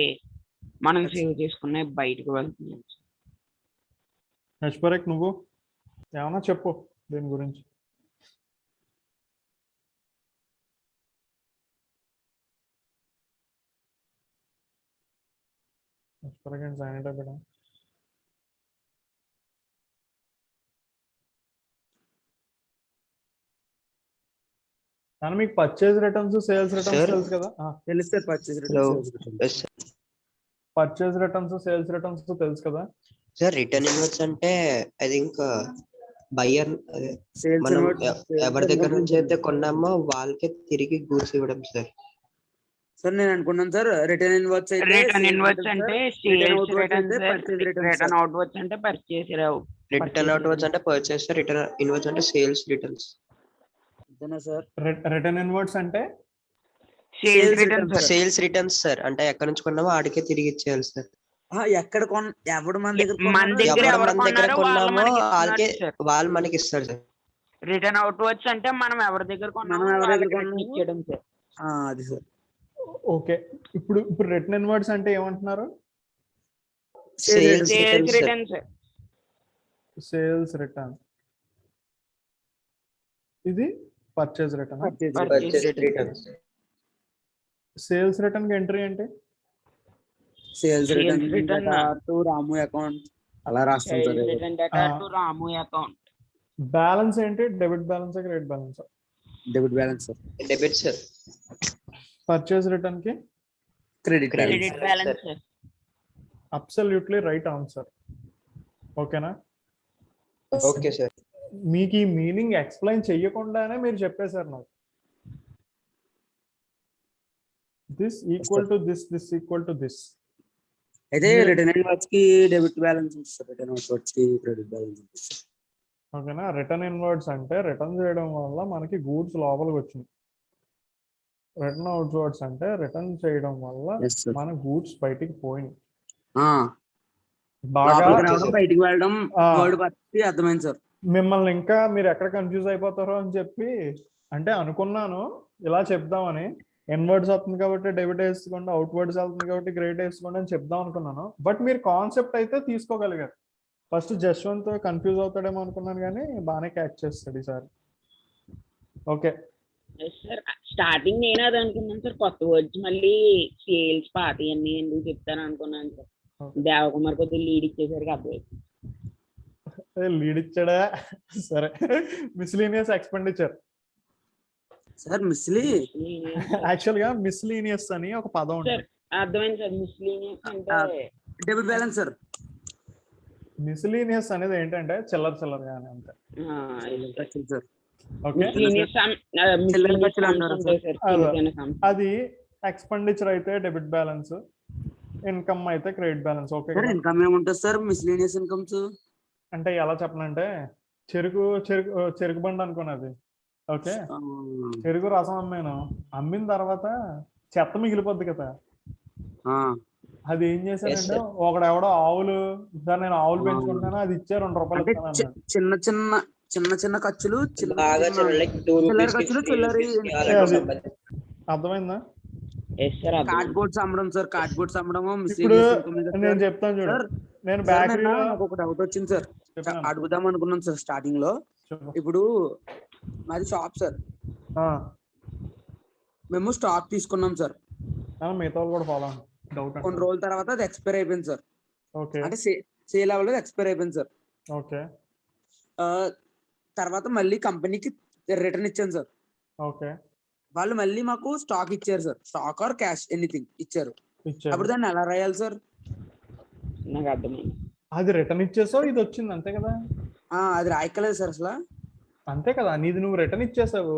మనం సేవ్ చేసుకునే బయటకు వెళ్తున్నాయి. యశ్వరక్ నువ్వు ఏమన్నా చెప్పు దీని గురించి. యశ్వరక్ అండ్ సైన్ అయిపోయా. మీకు purchase returns sales returns Sir? తెలుసు కదా? తెలుసు sir. Purchase Hello. Return. Yes sir. Purchase returns sales returns తెలుసు కదా? సార్ రిటర్న్ ఇన్వర్డ్స్ అంటే ఐ థింక్ బయ్యర్, సేల్స్ మనం ఎవరి దగ్గర నుంచి అయితే కొన్నామో వాళ్ళకే తిరిగి గూడ్స్ ఇవ్వడం సార్. సార్ నేను అనుకున్నాను సార్ రిటర్న్ ఇన్వర్డ్స్ అయితే రిటర్న్ ఇన్వర్డ్స్ అంటే సేల్స్ outwards రిటర్న్స్, అయితే purchase returns, return sir. Outwards అంటే పర్చేస్. రిటర్న్ అవుట్వర్డ్స్ అంటే పర్చేస్, రిటర్న్ ఇన్వర్డ్స్ అంటే సేల్స్ రిటర్న్స్. అంతేనా సార్? రిటర్న్ ఇన్వర్డ్స్ అంటే sales returns, returns. sir. Sales returns sir, అంటే ఎక్కడి నుంచి కొన్నామో ఆడికే తిరిగి ఇచ్చేయాలి సార్. ఎక్కడ ఎవడు మన దగ్గర మన దగ్గర ఎవరు ఎవరు మన దగ్గర కొన్నారో వాళ్ళు కొన్నామో మనకి వాళ్ళకే ఇస్తున్నారు సార్. వాళ్ళు మనకి ఇస్తారు సార్. రిటర్న్ అవుట్వర్డ్స్ అంటే మనం ఎవరి దగ్గర కొన్నామో మనం ఎవరి దగ్గర వాళ్ళకి కొన్నామో ఇచ్చేయడం సార్. అది సార్. ఓకే. ఇప్పుడు రిటర్న్ ఇన్వర్డ్స్ అంటే ఏమంటున్నారు? Sales sales returns sir. Returns. Sales return. ఇది purchase return. Purchase returns. Sales return కి ఎంట్రీ ఏంటి? Sales Sales return. Return to Ramu account అలా రాస్తాం సార్. Sales return debtor to Ramu account. Balance ఏంటి? Debit balance credit balance? Debit balance sir. Debit sir. Purchase return కి credit Credit. Credit balance sir. Absolutely right answer. ఓకేనా? Okay sir. మీకు ఈ meaning explain చెయ్యకుండానే మీరు చెప్పేశారు నాకు. This equal to this, this equal to this. అయితే return invoice కి డెబిట్ బ్యాలెన్స్ ఉంటుంది, రిటర్న్ ఇన్వాయిస్ కి క్రెడిట్ బ్యాలెన్స్ ఉంటుంది. ఓకేనా? రిటర్న్ ఇన్వర్డ్స్ అంటే రిటర్న్ చేయడం వల్ల మనకి గూడ్స్ లోపలికి వచ్చింది. రిటర్న్ అవుట్వర్డ్స్ అంటే రిటర్న్ చేయడం వల్ల Yes, sir. మన గూడ్స్ బయటికి పోయినాయి. ఆ, బాగా లోపలికి రావడం బయటికి వెళ్ళడం ఆ. వర్డ్ బట్టి అర్థమైంది సార్. మిమ్మల్ని ఇంకా మీరు ఎక్కడ కన్ఫ్యూజ్ అయిపోతారో అని చెప్పి అంటే అనుకున్నాను ఇలా చెప్దామని. ఇన్వర్డ్స్ వస్తుంది కాబట్టి డెబిట్ వేసుకోండి, అవుట్వర్డ్స్ వెళ్తుంది కాబట్టి క్రెడిట్ వేసుకోండి అని చెప్దాం అనుకున్నాను. బట్ మీరు కాన్సెప్ట్ అయితే తీసుకోగలిగారు. ఫస్ట్ జస్వంత్ కన్ఫ్యూజ్ అవుతాడేమో అనుకున్నాను, కానీ బాగానే క్యాచ్ చేస్తాడు ఈసారి. ఓకే సార్ స్టార్టింగ్ నేను అది అనుకున్నాను సార్, కొత్త వర్డ్స్ మళ్ళీ సేల్స్ పాత అన్ని ఎందుకు చెప్తాను అనుకున్నాను సార్. దేవకుమార్ కొద్దిగా లీడ్ ఇచ్చేసరికి అర్థమైంది. లీడ్ ఇచ్చాడా? సరే. Miscellaneous expenditure. సార్ మిస్లీ యాక్చువల్ గా మిస్లీనియస్ అని ఒక పదం సార్ ఉంటుంది. అర్థమైంది సార్. మిస్లీనియస్ అంటే డెబిట్ బ్యాలెన్స్ సార్. మిస్లీనియస్ అనేది ఏంటంటే చిల్లర చిల్లరగా అని అంతే. సార్ ఓకే, అది ఎక్స్పెండిచర్ అయితే డెబిట్ బ్యాలెన్స్, ఇన్కమ్ అయితే credit balance. Okay sir income ఏముంటుంది సార్ మిస్లీనియస్ ఇన్కమ్స్? అంటే ఎలా చెప్పనంటే చెరుకు బండి అనుకున్నది. ఓకే, చెరుకు రసం అమ్మాను, అమ్మిన తర్వాత చెత్త మిగిలిపోద్ది కదా. అది ఏం చేశారంటే ఒకడెవడో ఆవులు, సార్ నేను ఆవులు పెంచుకుంటాను అది ఇచ్చే 2 రూపాయలు ఇస్తాను అన్నాడు. చిన్న చిన్న చిన్న చిన్న ఖర్చులు, బాగా చిల్లర ఖర్చులు, చిల్లర అర్థమైందా? కార్డ్ బోర్డ్స్ అమ్మడం సార్. కార్డ్ బోర్డ్స్ అమ్మడం ఇప్పుడు నేను చెప్తాను చూడు. నేను బేకరీలో నాకు ఒక డౌట్ వచ్చింది సార్, అడుగుదాం అనుకున్నాను సార్ స్టార్టింగ్ లో. ఇప్పుడు మాది షాప్ సార్, మేము స్టాక్ తీసుకున్నాం సార్. మిగతా వాళ్ళు కూడా ఫాలో డౌట్. కొన్ని రోజుల తర్వాత అది ఎక్స్పైర్ అయిపోయింది సార్. ఓకే, అంటే సేల్ అవ్వలేదు, ఎక్స్పైర్ అయిపోయింది సార్. ఓకే, తర్వాత మళ్ళీ కంపెనీకి రిటర్న్ ఇచ్చాను సార్. ఓకే, వాళ్ళు మళ్ళీ మాకు స్టాక్ ఇచ్చారు sir. Stock or cash anything ఇచ్చారు. అప్పుడు దాన్ని ఎలా రాయాలి సార్? నాకు అర్థమైంది. అది రిటర్న్ ఇచ్చేసావు, ఇది వచ్చింది అంతే కదా. అది రాయక్కలేదు సార్ అసలు. అంతే కదా, నీది నువ్వు రిటర్న్ ఇచ్చేసావు,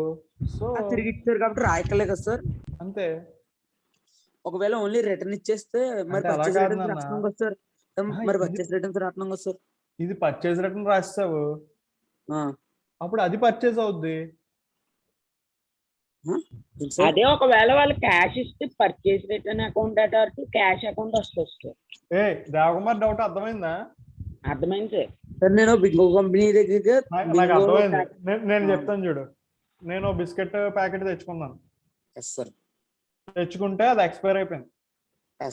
సో తిరిగి ఇచ్చారు కాబట్టి రాయక్కలే కదా సార్. అంతే. ఒకవేళ ఓన్లీ రిటర్న్ ఇచ్చేస్తే మరి అంటే అలా పర్చేస్ కాదు రిటర్న్స్ నాన్న. రాస్తున్నాం కదా సార్. మరి పర్చేస్ రిటర్న్స్ రాస్తున్నాం కదా సార్. ఇది పర్చేజ్ రిటర్న్ రాస్తావు, ఆ, అప్పుడు అది పర్చేజ్ అవుద్ది. ఏంటి సార్? అదే ఒకవేళ వాళ్ళు క్యాష్ ఇస్తే purchase return account అటార్ cash account వస్తుంది సార్. దేవకుమార్ డౌట్ అర్థమైందా? అర్థమైంది సార్. సార్ నేను బింగో కంపెనీ దగ్గర నాకు అర్థమైంది. నేను చెప్తాను చూడు. నేను బిస్కెట్ ప్యాకెట్ తెచ్చుకున్నాను. సార్ తెచ్చుకుంటే అది ఎక్స్పైర్ అయిపోయింది.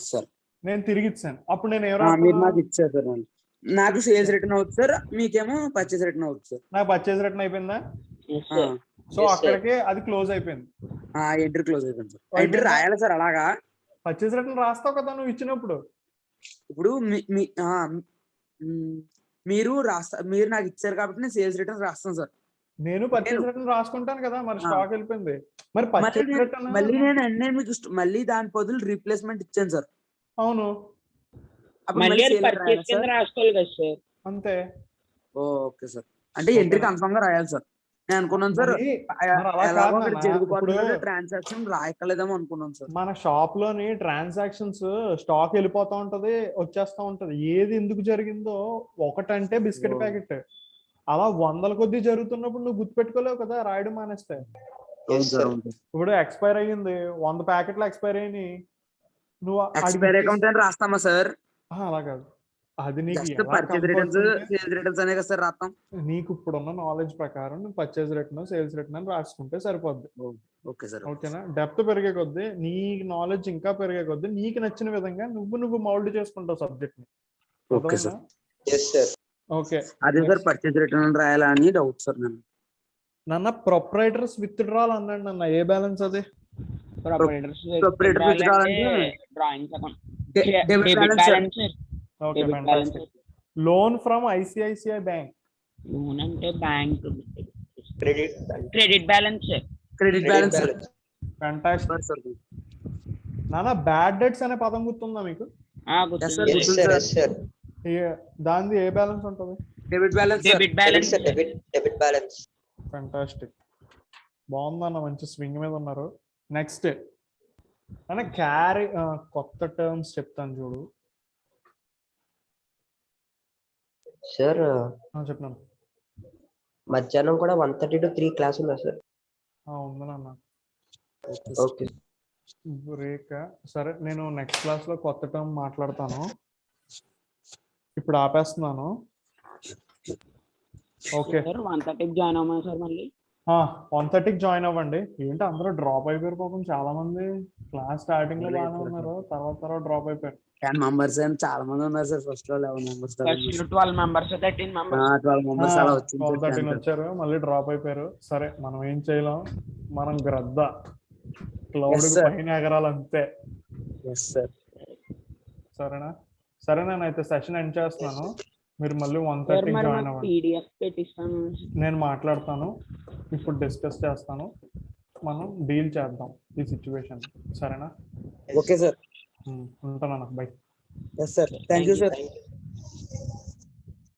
సార్ నేను తిరిగి ఇచ్చాను. అప్పుడు నేను మీరు నాకు ఇచ్చారు సార్. నాకు సేల్స్ రిటర్న్ అవుతుంది సార్, మీకేమో పర్చేస్ రిటర్న్ అవుతుంది సార్. నాకు పర్చేజ్ రిటర్న్ అయిపోయిందా? Yes, sir. సో అక్కడికి అది క్లోజ్ అయిపోయింది. ఎంట్రీ క్లోజ్ అయిపోయింది సార్. ఎంట్రీ రాయాలి సార్ అలాగా. పర్చేజ్ రిటర్న్ రాస్తావు కదా నువ్వు ఇచ్చినప్పుడు. ఇప్పుడు మీరు నాకు ఇచ్చారు కాబట్టి నేను సేల్స్ రిటర్న్ రాస్తాను సార్. నేను పర్చేజ్ రిటర్న్ రాసుకుంటాను కదా, మరి స్టాక్ వెళ్ళిపోయింది. మరి పర్చేజ్ రిటర్న్ మళ్ళీ నేను మీకు మళ్ళీ దాని బదులు రీప్లేస్మెంట్ ఇచ్చాను సార్. అవును, అప్పుడు మళ్ళీ మళ్ళీ అది పర్చేస్ కింద రాసుకోవాలి కదా సార్. అంతే. Okay sir. అంటే ఎంట్రీ కన్ఫర్మ్ గా రాయాలి సార్. నేను అనుకున్నాను సార్ ట్రాన్సాక్షన్ రాయక్కలేదేమో అనుకున్నాను సార్. మన షాప్ లోని ట్రాన్సాక్షన్స్ స్టాక్ వెళ్ళిపోతా ఉంటది, వచ్చేస్తా ఉంటది. ఏది ఎందుకు జరిగిందో ఒకటంటే బిస్కెట్ ప్యాకెట్, అలా 100 కొద్దీ జరుగుతున్నప్పుడు నువ్వు గుర్తుపెట్టుకోలేవు కదా రాయడం మానేస్తే. ఇప్పుడు ఎక్స్పైర్ అయ్యింది, 100 ప్యాకెట్లు ఎక్స్పైర్ అయినాయి, నువ్వు ఎక్స్పైర్ అకౌంట్ అని రాస్తామా సార్? అలా కాదు, అది నీకు పర్చేస్ రిటర్న్స్ సేల్స్ రిటర్న్స్ అనే కదా సార్ రాస్తాం. నీకు ఇప్పుడున్న నాలెడ్జ్ ప్రకారం నువ్వు పర్చేజ్ రిటర్న్ సేల్స్ రిటర్న్ అని రాసుకుంటే సరిపోద్ది. Okay sir. ఓకేనా? డెప్త్ పెరిగే కొద్దీ నీ నాలెడ్జ్ ఇంకా పెరిగే కొద్దీ నీకు నచ్చిన విధంగా నువ్వు మౌల్డ్ చేసుకుంటావు సబ్జెక్ట్ ని. Okay sir. ఓకే, అదే సార్ పర్చేస్ రిటర్న్ రాయాలా అని డౌట్ సార్. నన్న ప్రొప్రైటర్స్ విత్ డ్రాల్ అన్నాడు నన్న. ఏ బ్యాలెన్స్ అది? Proprietor drawings account debit balance. Okay, fantastic. Loan from ICICI bank. Loan అంటే bank credit balance. Credit balance. Fantastic. నాన్న బ్యాడ్ డెట్స్ అనే పదం గుర్తుందా మీకు? గుర్తుంది. దానిది ఏ బ్యాలెన్స్ ఉంటుంది? Debit balance sir. Debit balance debit balance. Fantastic, బాగుందన్న, మంచి స్వింగ్ మీద ఉన్నారు. నెక్స్ట్ అన్న క్యారీ, కొత్త టర్మ్స్ చెప్తాను చూడు. సార్ చెప్పినాను. మధ్యాహ్నం కూడా 1:30 to 3 క్లాస్ ఉందా సార్? ఉందన్న. Okay break. సరే, నేను నెక్స్ట్ క్లాస్ లో కొత్త టర్మ్ మాట్లాడతాను. ఇప్పుడు ఆపేస్తున్నాను. ఓకే, సార్ 1:30కి జాయిన్ అవ్వమా సార్ మళ్ళీ? 1:30కి జాయిన్ అవ్వండి. ఏంటి అందరూ డ్రాప్ అయిపోయారు పాపం చాలా మంది. క్లాస్ స్టార్టింగ్ లో బాగానే ఉన్నారు, తర్వాత డ్రాప్ అయిపోయారు. 10 మెంబర్స్ ఏం చాలా మంది ఉన్నారు సార్. ఫస్ట్ లో 11 members, first 12 members 13 members 12 members అలా వచ్చింది 12-13 వచ్చారు, మళ్ళీ డ్రాప్ అయిపోయారు. సరే, మనం ఏం చేయలేం, మనం గ్రద్ద క్లౌడ్ Yes, sir. పైన ఎగరాలంతే. Yes sir. సరేనా అయితే సెషన్ ఎండ్ చేస్తున్నాను. మీరు మళ్ళీ సార్ 1:30కి మరి జాయిన్ నాకు అవ్వండి. పీడిఎఫ్ పెట్టిస్తాను. నేను మాట్లాడతాను, ఇప్పుడు డిస్కస్ చేస్తాను, మనం డీల్ చేద్దాం ఈ సిచ్యువేషన్. సరేనా? Okay sir. ఉంటాను, bye. Yes sir. Thank you sir. Thank you.